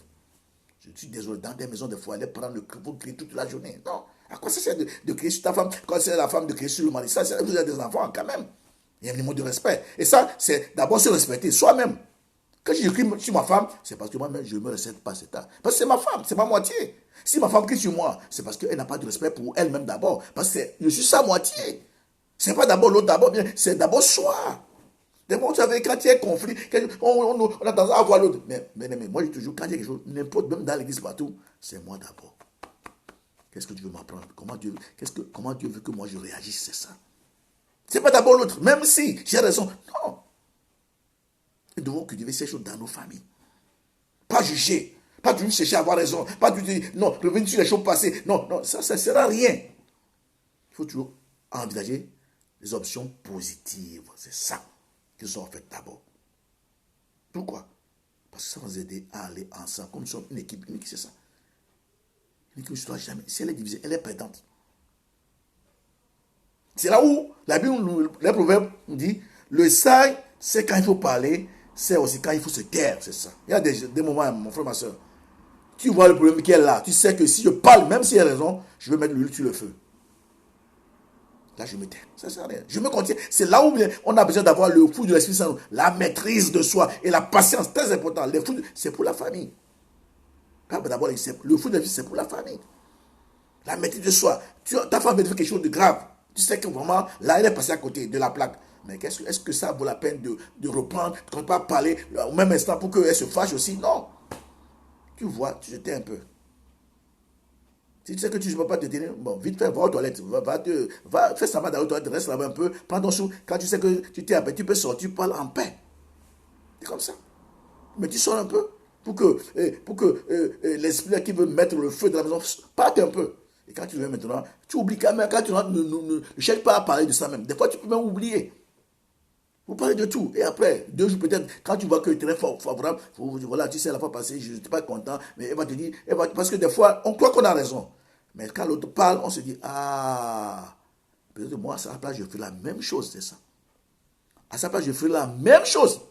Je suis désolé, dans des maisons de foi, aller prendre le cri toute la journée. Non. À quoi ça sert de crier sur ta femme quand c'est la femme de crier sur le mari? Ça, vous avez des enfants quand même. Il y a un minimum de respect. Et ça, c'est d'abord se respecter soi-même. Quand je crie sur ma femme, c'est parce que moi-même, je ne me respecte pas cet âge. Parce que c'est ma femme, c'est ma moitié. Si ma femme crie sur moi, c'est parce qu'elle n'a pas de respect pour elle-même d'abord. Parce que je suis sa moitié. Ce n'est pas d'abord l'autre d'abord, c'est d'abord soi. D'abord, vous savez, quand il y a un conflit, on a tendance à voir l'autre. Mais moi, je dis toujours, quand il y a quelque chose, n'importe, même dans l'église, partout, c'est moi d'abord. Qu'est-ce que tu veux m'apprendre? Comment Dieu veut que moi je réagisse? C'est ça. Ce n'est pas d'abord l'autre, même si j'ai raison. Non. Nous devons cultiver ces choses dans nos familles. Pas juger. Pas toujours chercher à avoir raison. Pas toujours dire, non, revenir sur les choses passées. Non, ça ne sert à rien. Il faut toujours envisager les options positives. C'est ça qu'ils sont faites d'abord. Pourquoi? Parce que ça va nous aider à aller ensemble. Comme nous sommes une équipe unique, c'est ça. Une équipe ne se doit jamais. Si elle est divisée, elle est perdante. C'est là où la Bible, les proverbes nous dit, le sage, c'est quand il faut parler, c'est aussi quand il faut se taire, c'est ça. Il y a des moments, mon frère, ma soeur, tu vois le problème qui est là, tu sais que si je parle, même s'il y a raison, je vais mettre l'huile sur le feu. Là, je me tais. Ça sert à rien. Je me contiens. C'est là où on a besoin d'avoir le fruit de l'Esprit Saint, la maîtrise de soi et la patience, très important. Les fruits, c'est pour la famille. D'abord, le fruit de l'Esprit, c'est pour la famille. La maîtrise de soi. Ta femme veut faire quelque chose de grave. Tu sais que vraiment, là, elle est passée à côté de la plaque. Mais est-ce que ça vaut la peine de reprendre, de ne pas parler au même instant pour qu'elle se fâche aussi? Non. Tu vois, tu te tais un peu. Si tu sais que tu ne peux pas te tenir, bon, vite fait, va aux toilettes. Va faire semblant d'aller aux toilettes, reste là-bas un peu. Prends ton sou. Quand tu sais que tu t'es en paix, tu peux sortir, tu parles en paix. C'est comme ça. Mais tu sors un peu pour que l'esprit qui veut mettre le feu dans la maison parte un peu. Et quand tu viens maintenant, tu oublies quand même, quand tu rentres, ne cherche pas à parler de ça même. Des fois, tu peux même oublier. Vous parlez de tout. Et après, 2 jours peut-être, quand tu vois que tu es très favorable, voilà, tu sais, la fois passée, je n'étais pas content, mais elle va te dire, parce que des fois, on croit qu'on a raison. Mais quand l'autre parle, on se dit, ah, peut-être moi, à sa place, je fais la même chose, c'est ça. À sa place, je fais la même chose.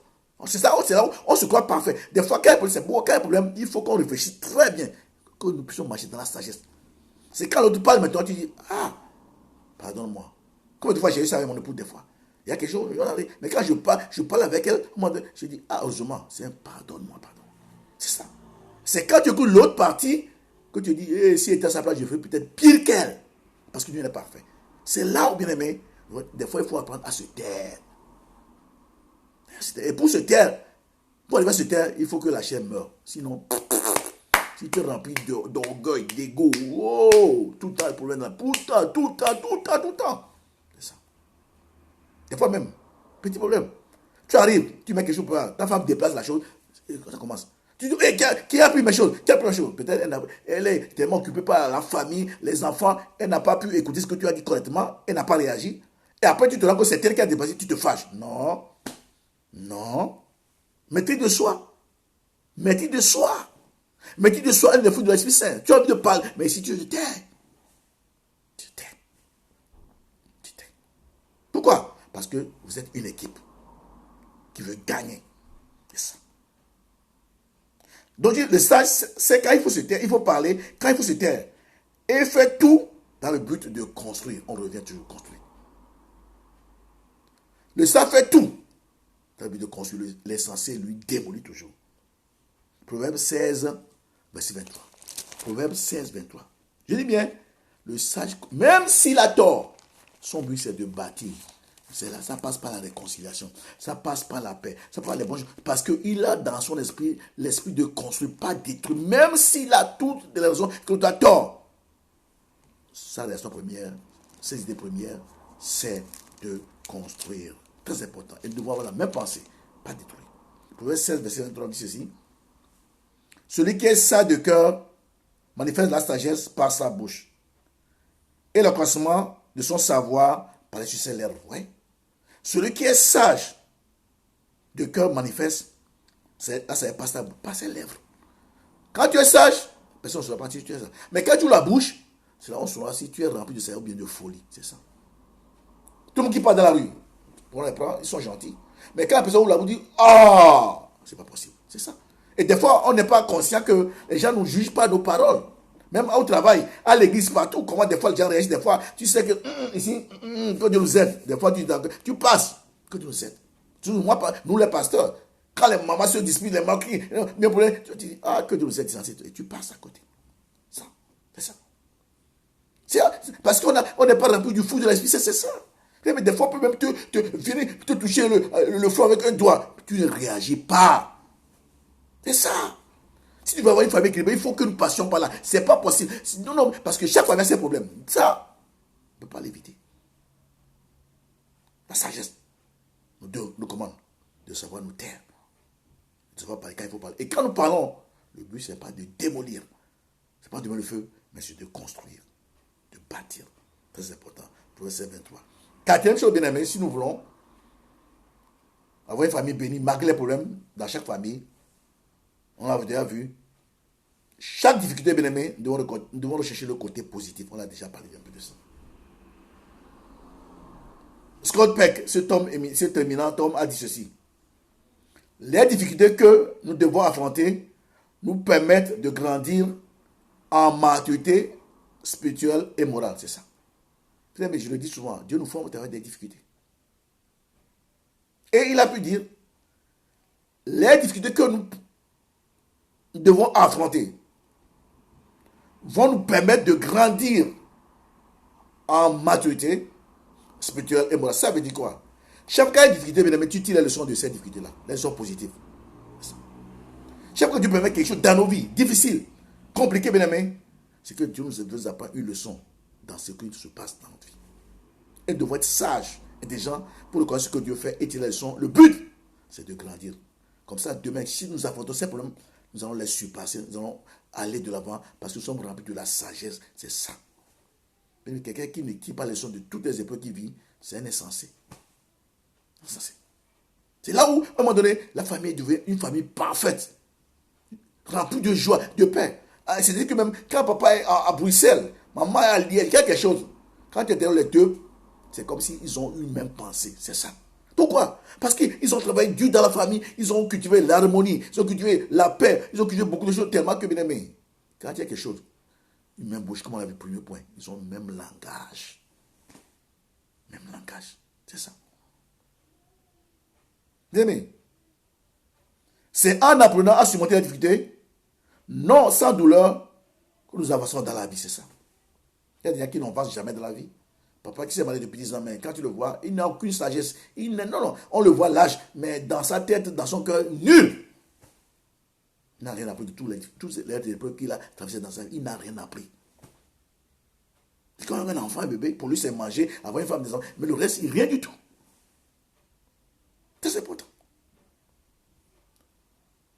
C'est là où on se croit parfait. Des fois, quand il y a un problème, il faut qu'on réfléchisse très bien, que nous puissions marcher dans la sagesse. C'est quand l'autre parle, maintenant, tu dis, ah, pardonne-moi. Combien de fois j'ai eu ça avec mon épouse des fois? Il y a quelque chose, mais quand je parle avec elle, je dis, ah, heureusement, c'est un pardonne-moi, pardon. C'est ça. C'est quand tu écoutes l'autre partie que tu dis, si elle était à sa place, je ferais peut-être pire qu'elle. Parce que Dieu n'est pas parfait. C'est là où, bien aimé, des fois, il faut apprendre à se taire. Et pour se taire, pour arriver à se taire, il faut que la chair meure. Sinon, si tu es rempli d'orgueil, d'ego, oh, tout le temps, le problème là, tout le temps. C'est ça. Des fois même, petit problème. Tu arrives, tu mets quelque chose pour ta femme déplace la chose, et ça commence. Tu dis, qui a pris mes choses? Qui a pris mes choses? Peut-être elle est tellement occupée par la famille, les enfants, elle n'a pas pu écouter ce que tu as dit correctement, elle n'a pas réagi. Et après, tu te rends compte que c'est elle qui a dépassé, tu te fâches. Non. Non. Maîtrise de soi. Maîtrise de soi. Maîtrise de soi, elle est le fruit de l'Esprit Saint. Tu as envie de parler, mais si tu te tais, tu te tais. Tu te tais. Pourquoi? Parce que vous êtes une équipe qui veut gagner. C'est ça. Donc le stage, c'est quand il faut se taire, il faut parler, quand il faut se taire. Et faire tout dans le but de construire. On revient toujours construire. Le sage fait tout dans le but de construire. L'essentiel, lui, démolit toujours. Proverbe 16, verset 23. Proverbe 16, 23. Je dis bien, le sage, même s'il a tort, son but c'est de bâtir. C'est là, ça passe par la réconciliation, ça passe par la paix, ça passe par les bonnes choses. Parce qu'il a dans son esprit l'esprit de construire, pas détruire. Même s'il a toutes les raisons que tu as tort. Sa raison première, ses idées premières, c'est de construire. Très important. Et nous devons avoir la même pensée, pas détruire. Proverbe 16, verset 23 dit ceci. Celui qui est sage de cœur manifeste la sagesse par sa bouche. Et le commencement de son savoir paraît sur ses lèvres. Ouais. Celui qui est sage de cœur manifeste, là ça passe par ses lèvres. Quand tu es sage, personne ne saura pas si tu es sage. Mais quand tu ouvres la bouche, c'est là on saura si tu es rempli de sagesse ou bien de folie. C'est ça. Tout le monde qui parle dans la rue, on les prend, ils sont gentils. Mais quand la personne ouvre la bouche, dit ah, c'est pas possible. C'est ça. Et des fois, on n'est pas conscient que les gens ne nous jugent pas nos paroles. Même au travail, à l'église, partout, comment des fois les gens réagissent, des fois, tu sais que ici, que Dieu nous aide. Des fois, tu passes, que Dieu nous aide. Moi, nous les pasteurs, quand les mamans se disputent, les mamans crient, tu dis, ah, que Dieu nous aide, et tu passes à côté. Ça, c'est ça. Parce qu'on n'est pas rempli du fou de l'esprit, c'est ça. Mais des fois, on peut même venir te toucher le front avec un doigt. Tu ne réagis pas. C'est ça. Si tu veux avoir une famille équilibrée, il faut que nous passions par là. C'est pas possible. Non, parce que chaque famille a ses problèmes. Ça, on ne peut pas l'éviter. La sagesse nous commande de savoir nous taire. De savoir parler quand il faut parler. Et quand nous parlons, le but, ce n'est pas de démolir. Ce n'est pas de mettre le feu, mais c'est de construire, de bâtir. Très important. Proverbe 23. Quatrième chose, bien aimé, si nous voulons avoir une famille bénie, malgré les problèmes dans chaque famille, on l'a déjà vu, chaque difficulté, bien aimé, nous devons rechercher le côté positif. On a déjà parlé un peu de ça. Scott Peck, cet éminent homme, a dit ceci. Les difficultés que nous devons affronter nous permettent de grandir en maturité spirituelle et morale. C'est ça. Mais je le dis souvent, Dieu nous forme à travers des difficultés. Et il a pu dire, les difficultés que nous devons affronter vont nous permettre de grandir en maturité spirituelle et morale. Ça veut dire quoi? Chaque cas de difficulté, bien aimé, tu tires les leçons de ces difficultés-là, les leçons positives. Chaque fois que Dieu permet quelque chose dans nos vies, difficile, compliqué, bien aimé, c'est que Dieu nous apprend une leçon dans ce qui se passe dans notre vie. Et nous devons être sages et des gens pour le connaître ce que Dieu fait et tirer les leçons. Le but, c'est de grandir. Comme ça, demain, si nous affrontons ces problèmes, nous allons les surpasser, nous allons aller de l'avant parce que nous sommes remplis de la sagesse. C'est ça. Mais quelqu'un qui ne tire pas les leçons de toutes les épreuves qu'il vit, c'est un insensé. C'est là où, à un moment donné, la famille devient une famille parfaite, remplie de joie, de paix. C'est-à-dire que même quand papa est à Bruxelles, maman est à Liège, quelque chose, quand tu es derrière les deux, c'est comme s'ils ont une même pensée. C'est ça. Pourquoi? Parce qu'ils ont travaillé dur dans la famille, ils ont cultivé l'harmonie, ils ont cultivé la paix, ils ont cultivé beaucoup de choses tellement que, bien aimé, quand il y a quelque chose, une même bouche, comme on l'a vu le premier point, ils ont le même langage. Même langage. C'est ça. Bien aimé, c'est en apprenant à surmonter la difficulté, non sans douleur, que nous avançons dans la vie, c'est ça. Il y a des gens qui n'avancent jamais dans la vie. Papa qui s'est marié depuis 10 ans, mais quand tu le vois, il n'a aucune sagesse. Non, on le voit l'âge, mais dans sa tête, dans son cœur, nul. Il n'a rien appris de tous les épreuves qu'il a traversées dans sa vie. Il n'a rien appris. Quand un enfant, un bébé, pour lui, c'est manger, avoir une femme, des enfants, mais le reste, il rien du tout. C'est important.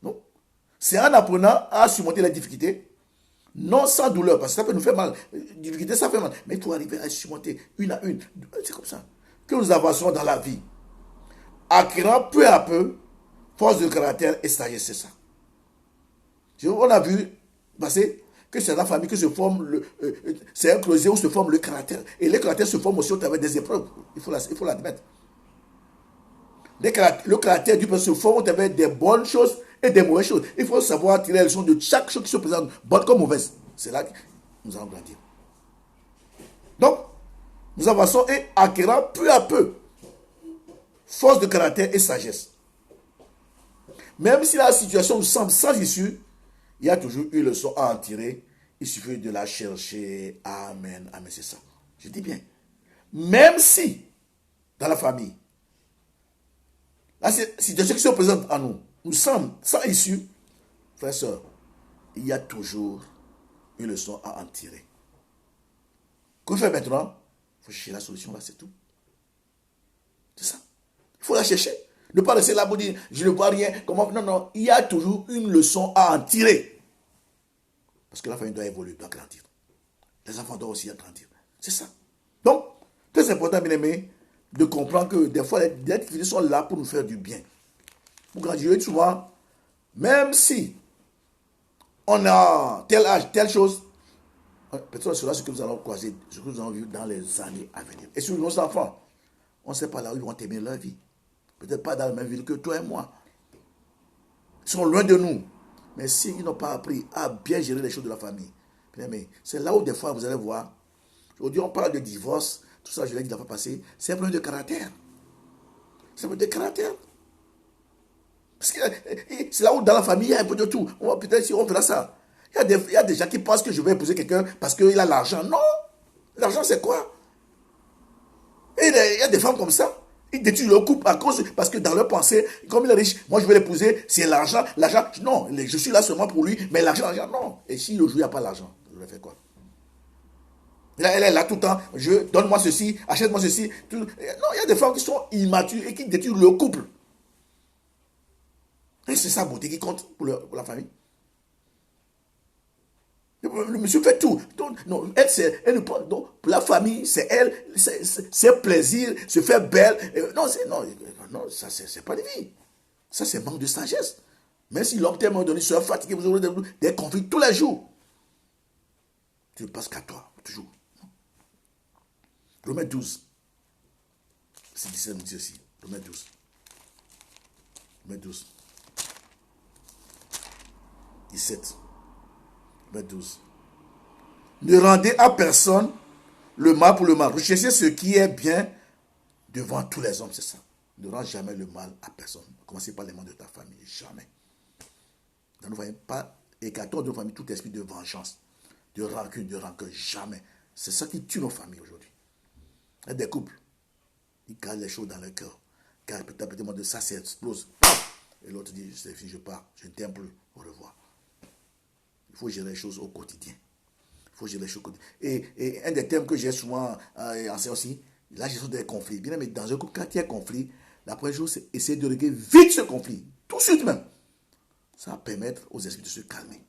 Non. C'est en apprenant à surmonter la difficulté, non sans douleur, parce que ça peut nous faire mal. Difficulté, ça fait mal. Mais il faut arriver à surmonter une à une. C'est comme ça que nous avançons dans la vie. Acquérant peu à peu force de caractère et sagesse, c'est ça. On a vu passer que c'est dans la famille que se forme c'est un creuset où se forme le caractère. Et les caractères se forment aussi au travers des épreuves. Il faut l'admettre. Le caractère du peuple se forme au travers des bonnes choses et des mauvaises choses. Il faut savoir tirer les leçons de chaque chose qui se présente, bonne comme mauvaise. C'est là que nous allons grandir. Donc, nous avançons et acquérant peu à peu force de caractère et sagesse. Même si la situation nous semble sans issue, il y a toujours une leçon à en tirer. Il suffit de la chercher. Amen. Amen, c'est ça. Je dis bien. Même si, dans la famille, la situation qui se présente à nous nous semble sans issue, frères et sœurs, il y a toujours une leçon à en tirer. Qu'on fait maintenant? Il faut chercher la solution là, c'est tout. C'est ça. Il faut la chercher. Ne pas rester là pour dire, je ne vois rien. Comment? Non, il y a toujours une leçon à en tirer. Parce que la famille doit évoluer, doit grandir. Les enfants doivent aussi grandir. C'est ça. Donc, très important, bien aimé, de comprendre que des fois, les difficultés sont là pour nous faire du bien. Pour grandir, souvent, même si on a tel âge, telle chose, peut-être cela, ce que nous allons croiser, ce que nous allons vivre dans les années à venir. Et sur nos enfants, on ne sait pas là où ils vont terminer leur vie. Peut-être pas dans la même ville que toi et moi. Ils sont loin de nous. Mais s'ils n'ont pas appris à bien gérer les choses de la famille, Mais c'est là où des fois vous allez voir. Aujourd'hui, on parle de divorce. Tout ça, je l'ai dit la fois passée. C'est un problème de caractère. C'est un problème de caractère. Parce que c'est là où dans la famille, il y a un peu de tout. Peut-être si on fera ça. Il y a des gens qui pensent que je vais épouser quelqu'un parce qu'il a l'argent. Non. L'argent, c'est quoi? Et il y a des femmes comme ça. Ils détruisent leur couple à cause, parce que dans leur pensée, comme il est riche, moi je vais l'épouser, c'est l'argent. L'argent, non, je suis là seulement pour lui, mais l'argent, non. Et si le jour, il n'y a pas l'argent, je vais faire quoi? Elle est là tout le temps, donne-moi ceci, achète-moi ceci. Tout. Non, il y a des femmes qui sont immatures et qui détruisent leur couple. Et c'est sa beauté qui compte pour la famille. Le monsieur fait tout. Donc, non, elle, donc, pour la famille, c'est elle, c'est plaisir, se faire belle. Non, ça, c'est pas de vie. Ça, c'est manque de sagesse. Même si l'homme tellement donné, soit fatigué, vous aurez des conflits tous les jours. Tu ne passes qu'à toi, toujours. Romains 12. C'est 17 nous dit aussi. Romains 12. Romains 12. 17. Romains 12. Ne rendez à personne le mal pour le mal. Recherchez ce qui est bien devant tous les hommes, c'est ça. Ne rends jamais le mal à personne. Commencez par les membres de ta famille. Jamais. Dans nos familles, pas écartons de nos familles tout esprit de vengeance, de rancune, de rancœur. Jamais. C'est ça qui tue nos familles aujourd'hui. Il y a des couples, ils gardent les choses dans leur cœur. Car peut-être de ça, ça explose. Et l'autre dit, je pars, je ne t'aime plus, au revoir. Il faut gérer les choses au quotidien. Il faut gérer les choses au quotidien. Et un des thèmes que j'ai souvent enseigné aussi, la gestion des conflits. Bien, mais dans un couple, quand il y a conflit, la première chose, c'est essayer de régler vite ce conflit. Tout de suite même. Ça va permettre aux esprits de se calmer.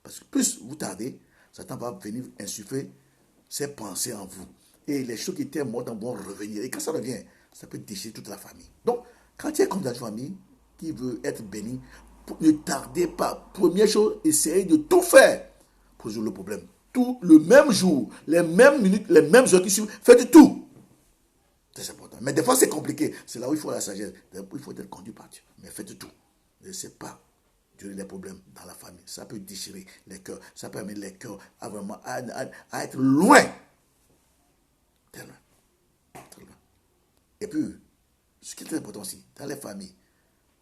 Parce que plus vous tardez, Satan va venir insuffler ses pensées en vous. Et les choses qui étaient mortes vont revenir. Et quand ça revient, ça peut déchirer toute la famille. Donc, quand il y a comme dans la famille qui veut être béni, ne tardez pas. Première chose, essayez de tout faire pour résoudre le problème. Tout le même jour, les mêmes minutes, les mêmes heures qui suivent, faites tout. C'est important. Mais des fois, c'est compliqué. C'est là où il faut la sagesse. Il faut être conduit par Dieu. Mais faites tout. Ne laissez pas durer les problèmes dans la famille. Ça peut déchirer les cœurs. Ça peut amener les cœurs à vraiment à être loin. Très loin. Très loin. Et puis, ce qui est très important aussi, dans les familles,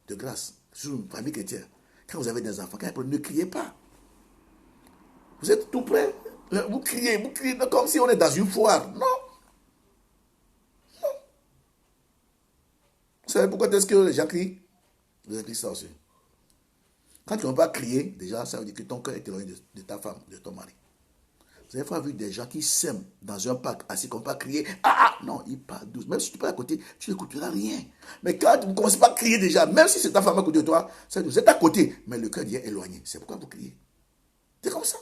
de grâce, sur une famille chrétienne, quand vous avez des enfants, ne criez pas. Vous êtes tout près, vous criez comme si on est dans une foire. Non. Vous savez pourquoi est-ce que les gens crient? Vous avez écrit ça aussi. Quand tu ne vas pas crier, déjà, ça veut dire que ton cœur est éloigné de ta femme, de ton mari. Vous avez fois vu des gens qui s'aiment dans un parc, assis comme pas crier. Non, ils parlent douce. Même si tu parles à côté, tu n'écouteras rien. Mais quand vous ne commencez pas à crier déjà, même si c'est ta femme à côté de toi, vous êtes à côté, mais le cœur est éloigné. C'est pourquoi vous criez. C'est comme ça.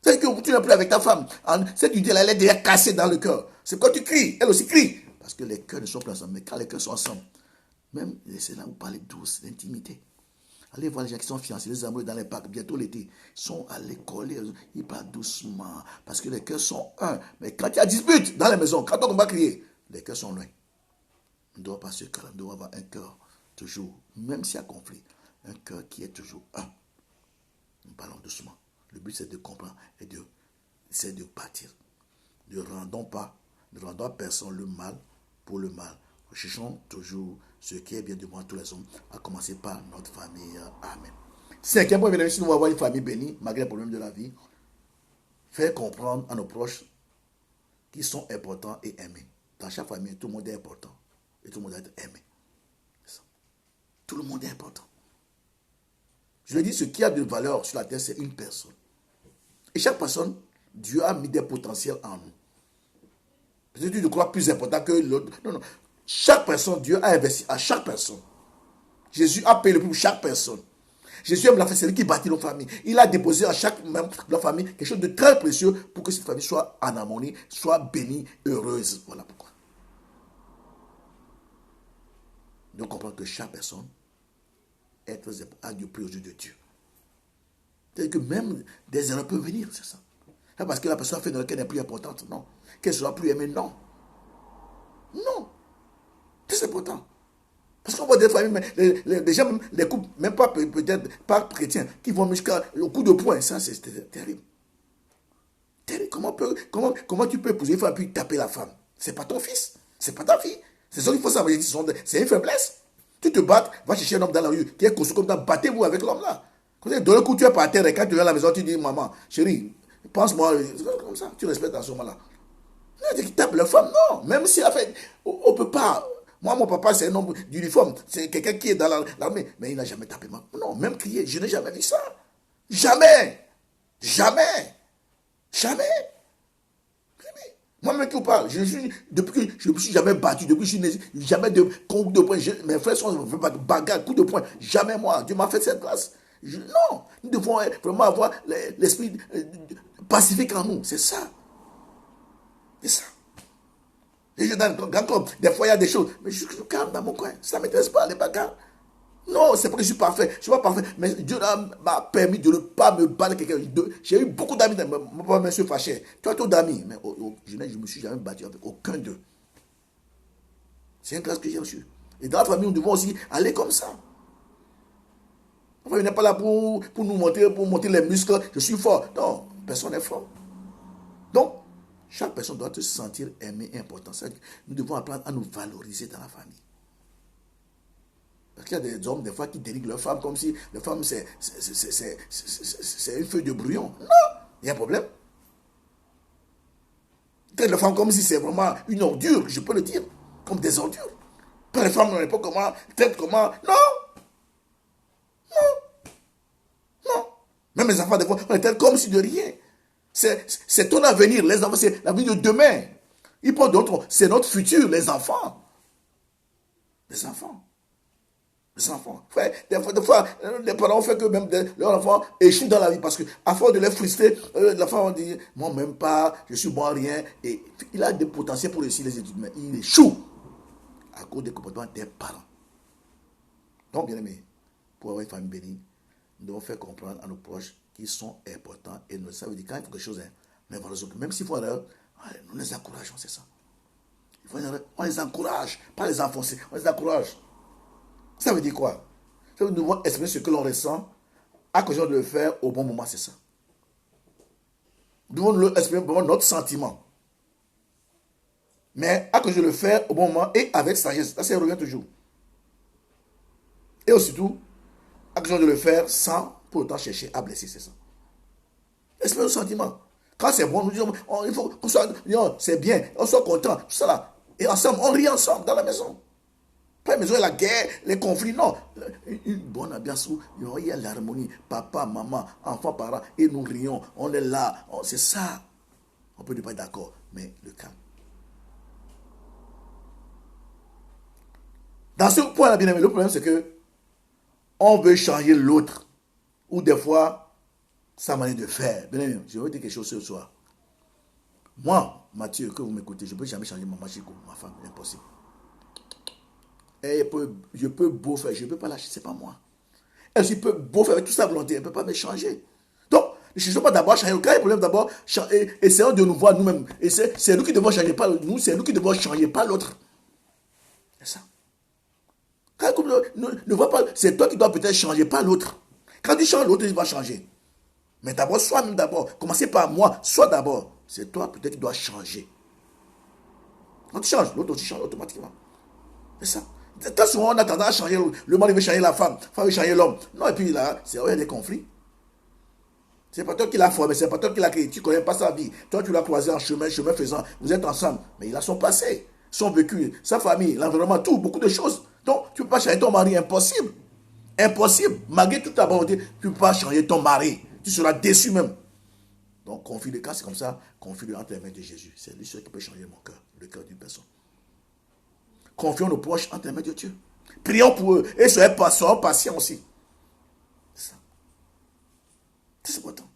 C'est que tu n'es plus avec ta femme. Cette idée-là, elle est déjà cassée dans le cœur. C'est quand tu cries, elle aussi crie. Parce que les cœurs ne sont plus ensemble. Mais quand les cœurs sont ensemble, même, c'est là où vous parlez douce, d'intimité. Allez voir les gens qui sont fiancés, les amoureux dans les parcs, bientôt l'été. Ils sont à l'école, ils parlent doucement. Parce que les cœurs sont un. Mais quand il y a dispute dans les maisons, quand on va crier, les cœurs sont loin. On ne doit pas se calmer, on doit avoir un cœur toujours, même s'il y a conflit, un cœur qui est toujours un. Nous parlons doucement. Le but c'est de comprendre et c'est de partir. Ne rendons à personne le mal pour le mal. Recherchons toujours ce qui est bien devant tous les hommes, à commencer par notre famille. Amen. Cinquième point, si nous voulons avoir une famille bénie, malgré les problèmes de la vie, faire comprendre à nos proches qu'ils sont importants et aimés. Dans chaque famille, tout le monde est important. Et tout le monde doit être aimé. Tout le monde est important. Je veux dire, ce qui a de valeur sur la terre, c'est une personne. Et chaque personne, Dieu a mis des potentiels en nous. Peut-être que tu te crois plus important que l'autre. Non. Chaque personne, Dieu a investi à chaque personne. Jésus a payé le prix pour chaque personne. Jésus aime la famille, c'est lui qui bâtit nos familles. Il a déposé à chaque membre de la famille quelque chose de très précieux pour que cette famille soit en harmonie, soit bénie, heureuse. Voilà pourquoi. Nous comprenons que chaque personne a du prix aux yeux de Dieu. C'est-à-dire que même des erreurs peuvent venir, c'est ça. Pas parce que la personne a fait une erreur qu'elle n'est plus importante, non. Qu'elle sera plus aimée, non. Non. C'est important. Parce qu'on voit des familles, les gens, les couples, même pas peut-être pas chrétiens, qui vont jusqu'au coup de poing. Ça, c'est terrible. comment tu peux épouser une femme puis taper la femme? C'est pas ton fils, c'est pas ta fille. C'est ça qu'il faut savoir. C'est une faiblesse. Tu te battes, va chercher un homme dans la rue qui est construit comme ça, battez-vous avec l'homme là. Quand tu le coup, tu es par terre et quand tu viens à la maison, tu dis, maman, chérie, pense-moi, comme ça, tu respectes à ce moment-là. Non, qui tape la femme, non. Même si, en fait, on peut pas. Moi, mon papa, c'est un homme d'uniforme. C'est quelqu'un qui est dans l'armée. Mais il n'a jamais tapé ma. Non, même crié. Je n'ai jamais vu ça. Jamais. Jamais. Jamais. Jamais. Moi-même qui vous parle, depuis que je ne me suis jamais battu, depuis que je suis né, jamais de coup de poing. Mes frères sont bagarre, coup de poing. Jamais moi. Dieu m'a fait cette grâce. Non. Nous devons vraiment avoir l'esprit pacifique en nous. C'est ça. C'est ça. Et je donne encore, des fois il y a des choses, mais je suis calme dans mon coin. Ça ne m'intéresse pas, les bagarres. Non, c'est pas que je suis parfait. Je ne suis pas parfait. Mais Dieu m'a permis de ne pas me battre quelqu'un. J'ai eu beaucoup d'amis. Mon papa me suis fâché. Tu as trop d'amis. Mais je ne me suis jamais battu avec aucun d'eux. C'est une classe que j'ai reçue. Et dans la famille, nous devons aussi aller comme ça. Enfin, il n'est pas là pour nous montrer, pour monter les muscles. Je suis fort. Non, personne n'est fort. Donc, chaque personne doit se sentir aimée et importante. Nous devons apprendre à nous valoriser dans la famille. Parce qu'il y a des hommes, des fois, qui dénigrent leur femme comme si la femme, c'est une feuille de brouillon. Non, il y a un problème. Traite la femme comme si c'est vraiment une ordure, je peux le dire, comme des ordures. Pas les femmes, on ne sait pas comment, traite comment. Non, non, non. Même les enfants, des fois, on les traite comme si de rien. C'est ton avenir, les enfants, c'est l'avenir de demain. Ils portent d'autres, c'est notre futur, les enfants. Les enfants. Les enfants. Frère, des fois, les parents font que même leurs enfants échouent dans la vie parce qu'à force de les frustrer, l'enfant va dire, moi même pas, je suis bon à rien. Et il a des potentiels pour réussir les études, mais il échoue à cause des comportements des parents. Donc, bien aimé, pour avoir une famille bénie, nous devons faire comprendre à nos proches qu'ils sont importants et nous, ça veut dire quand il faut quelque chose, mais même s'il faut erreur, nous les encourageons, c'est ça. On les encourage, pas les enfoncer, on les encourage. Ça veut dire quoi? Ça veut dire que nous devons exprimer ce que l'on ressent, à cause de le faire au bon moment, c'est ça. Nous devons exprimer notre sentiment. Mais à cause de le faire au bon moment et avec sagesse. Ça revient toujours. Et aussi tout, à cause de le faire sans pour autant chercher à blesser, c'est ça. Exprimer nos sentiments. Quand c'est bon, nous disons, il faut qu'on soit, c'est bien, on soit content, tout ça là. Et ensemble, on rit ensemble dans la maison. Pas la maison, la guerre, les conflits, non. Une bonne ambiance où il y a l'harmonie. Papa, maman, enfants, parents, et nous rions. On est là. C'est ça. On peut ne pas être d'accord, mais le calme. Dans ce point-là, bien aimé, le problème, c'est que on veut changer l'autre. Ou des fois, sa manière de faire. Bien aimé, je veux dire quelque chose ce soir. Moi, Mathieu, que vous m'écoutez, je ne peux jamais changer ma Chico, ma femme. Impossible. Et je peux beau faire, je ne peux pas lâcher, ce n'est pas moi. Et je peux beau faire avec toute sa volonté, elle ne peut pas me changer. Donc, ne cherchons pas d'abord à changer. Quand il y a un problème, d'abord, essayons de nous voir nous-mêmes. Et c'est nous qui devons changer, pas nous, c'est nous qui devons changer, pas l'autre. C'est ça. Quand ne vois pas, c'est toi qui dois peut-être changer, pas l'autre. Quand tu changes, l'autre il va changer. Mais d'abord, soi-même d'abord. Commencez par moi, sois d'abord. C'est toi peut-être qui dois changer. Quand tu changes, l'autre aussi change automatiquement. C'est ça. Très souvent, on a tendance à changer. Le mari veut changer la femme, la femme veut changer l'homme. Non, et puis là, il y a des conflits. C'est pas toi qui l'as formé, c'est pas toi qui l'as créé. Tu ne connais pas sa vie. Toi, tu l'as croisé en chemin faisant. Vous êtes ensemble. Mais il a son passé, son vécu, sa famille, l'environnement, tout, beaucoup de choses. Donc, tu ne peux pas changer ton mari, impossible. Impossible. Malgré toute ta volonté, tu ne peux pas changer ton mari. Tu seras déçu même. Donc, confie-le. Quand c'est comme ça, confie-le entre les mains de Jésus. C'est lui seul qui peut changer mon cœur, le cœur d'une personne. Confions nos proches entre les mains de Dieu. Prions pour eux. Et soyons patients aussi. C'est ça. C'est important.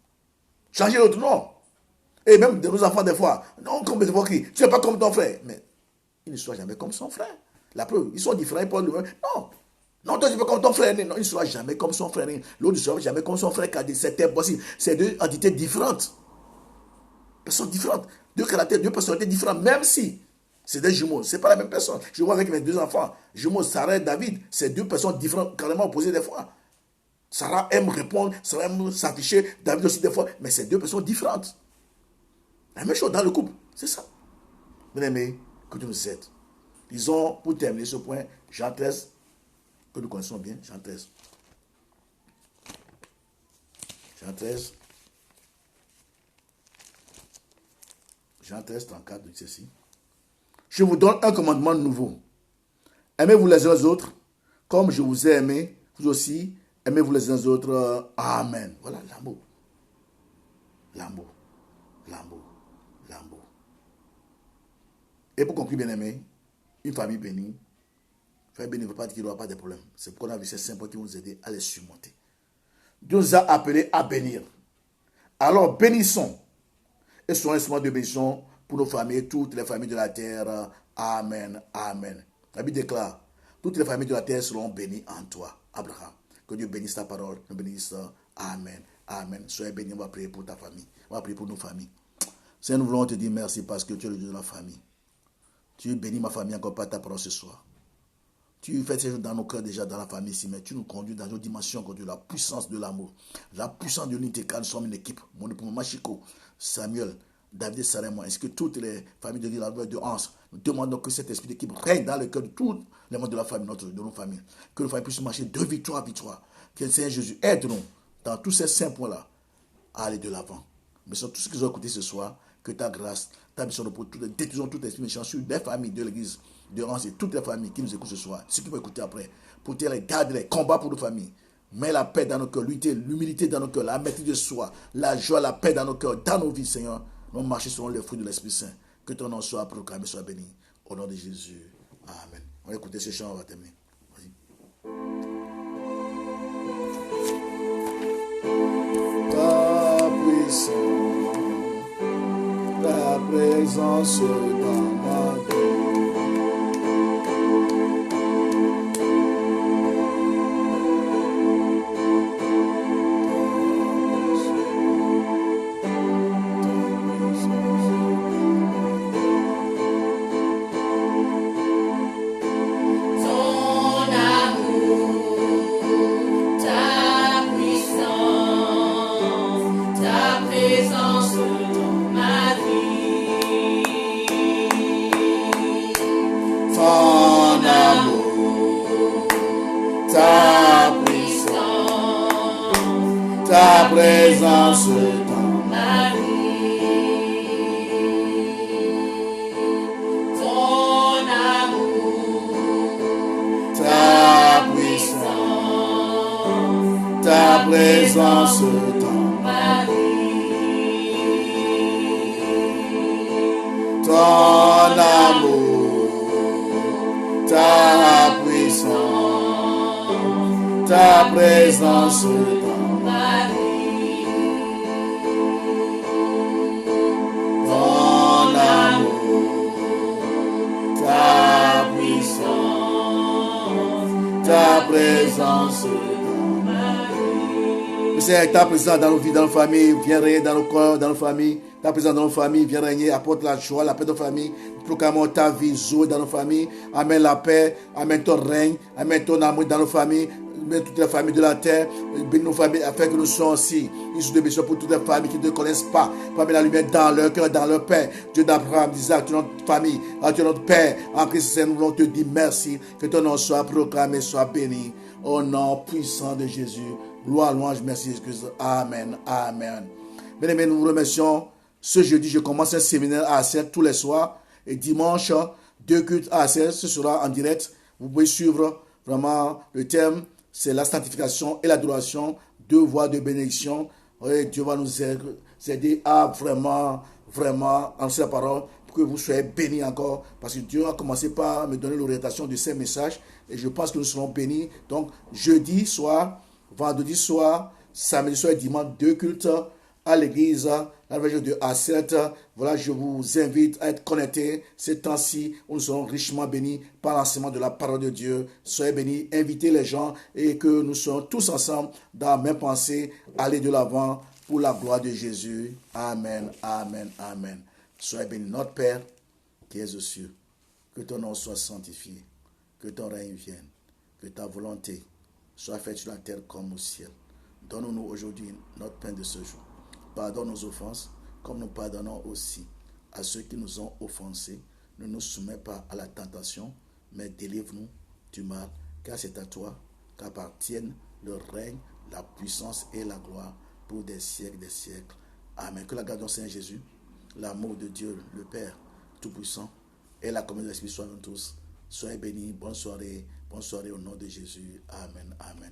Changer l'autre, non. Et même de nos enfants, des fois, non, comme des fois qui, tu n'es pas comme ton frère. Mais il ne sera jamais comme son frère. La preuve, ils sont différents, ils parlent de même. Non. Non, toi, tu ne pas comme ton frère. Non, il ne sera jamais comme son frère. L'autre ne sera jamais comme son frère, car c'est impossible. C'est deux entités différentes. Personnes différentes. Deux caractères, deux personnalités différentes. Même si c'est des jumeaux, ce n'est pas la même personne. Je vois avec mes deux enfants, jumeaux, Sarah et David, c'est deux personnes différentes, carrément opposées des fois. Sarah aime répondre, Sarah aime s'afficher, David aussi des fois, mais c'est deux personnes différentes. La même chose dans le couple. C'est ça. Bien aimé, que Dieu nous aide. Disons, pour terminer ce point, Jean 13, que nous connaissons bien, Jean 13. Jean 13. Jean 13, 34, dit ceci. Je vous donne un commandement nouveau. Aimez-vous les uns les autres, comme je vous ai aimé, vous aussi, aimez-vous les uns les autres. Amen. Voilà l'amour. L'amour. L'amour. L'amour. Et pour conclure, bien aimé, une famille bénie, famille bénie ne veut pas dire qu'il n'y aura pas de problème. C'est pourquoi on a vu ces symboles qui vont nous aider à les surmonter. Dieu nous a appelés à bénir. Alors bénissons et soyons instruments de bénédiction pour nos familles, toutes les familles de la terre. Amen. Amen. La Bible déclare, toutes les familles de la terre seront bénies en toi, Abraham. Que Dieu bénisse ta parole, nous bénisse. Amen. Amen. Soyez bénis, on va prier pour ta famille. On va prier pour nos familles. Seigneur, nous voulons te dire merci parce que tu es le Dieu de la famille. Tu bénis ma famille encore par ta parole ce soir. Tu fais ces choses dans nos cœurs déjà, dans la famille ici, mais tu nous conduis dans nos dimensions, de la puissance de l'amour, la puissance de l'unité, car nous sommes une équipe. Mon époux Machiko, Samuel, David, Sarah et moi, ainsi que toutes les familles de l'île de Hans, nous demandons que cet esprit d'équipe règne dans le cœur de tous les membres de la famille, de nos familles. Que nos familles puissent marcher de victoire à victoire. Que le Seigneur Jésus aide-nous dans tous ces 5 points-là à aller de l'avant. Mais sur tout ce qu'ils ont écouté ce soir, que ta grâce, ta mission pour détruisons tout esprit méchant sur les familles de l'église de Reims et toutes les familles qui nous écoutent ce soir, ceux qui vont écouter après, pour te les garder, les combats pour nos familles. Mets la paix dans nos cœurs, l'humilité dans nos cœurs, la maîtrise de soi, la joie, la paix dans nos cœurs, dans nos vies, Seigneur. Nous marchons selon les fruits de l'Esprit Saint. Que ton nom soit proclamé, soit béni. Au nom de Jésus. Amen. On va écouter ce chant, on va terminer. Vas-y. Ta puissance, ta présence dans ma vie. Ta présence dans ma vie, ton amour, ta puissance, ta présence dans ma vie, ton amour, ta puissance, ta présence dans ma vie. Ta présence dans ma vie. Seigneur, ta présence dans nos vies, dans nos familles, viens régner dans nos corps, dans nos familles. Ta présence dans nos familles, viens régner, apporte la joie, la paix de nos familles. Proclamons ta vie, Zoé, dans nos familles. Amène la paix, amène ton règne, amène ton amour dans nos familles. Bénis toutes les familles de la terre, bénis nos familles afin que nous soyons aussi issus de bénédiction pour toutes les familles qui ne te connaissent pas. Parmi la lumière dans leur cœur, dans leur Père. Dieu d'Abraham, d'Isaac, tu es notre famille, tu es notre Père. En Christ, nous voulons te dire merci. Que ton nom soit proclamé, soit béni. Au nom puissant de Jésus. Gloire, louange, merci Jésus. Amen. Amen. Bien-aimés, nous vous remercions. Ce jeudi, je commence un séminaire à 7 tous les soirs. Et dimanche, 2 cultes à 16. Ce sera en direct. Vous pouvez suivre vraiment le thème. C'est la sanctification et l'adoration, 2 voies de bénédiction. Et Dieu va nous aider à vraiment annoncer la parole pour que vous soyez bénis encore. Parce que Dieu a commencé par me donner l'orientation de ces messages. Et je pense que nous serons bénis. Donc, jeudi soir, vendredi soir, samedi soir et dimanche, 2 cultes à l'église, la veille de A7. Voilà, je vous invite à être connectés ces temps-ci où nous serons richement bénis par l'enseignement de la parole de Dieu. Soyez bénis, invitez les gens et que nous soyons tous ensemble dans la même pensée, aller de l'avant pour la gloire de Jésus. Amen, amen, amen. Soyez bénis, notre Père qui es aux cieux. Que ton nom soit sanctifié, que ton règne vienne, que ta volonté soit faite sur la terre comme au ciel. Donne-nous aujourd'hui notre pain de ce jour. Pardonne nos offenses, comme nous pardonnons aussi à ceux qui nous ont offensés. Ne nous soumets pas à la tentation, mais délivre-nous du mal, car c'est à toi qu'appartiennent le règne, la puissance et la gloire pour des siècles des siècles. Amen. Que la grâce de notre Seigneur Jésus, l'amour de Dieu, le Père Tout-Puissant, et la communion de l'Esprit soient nous tous. Soyez bénis. Bonne soirée au nom de Jésus. Amen. Amen.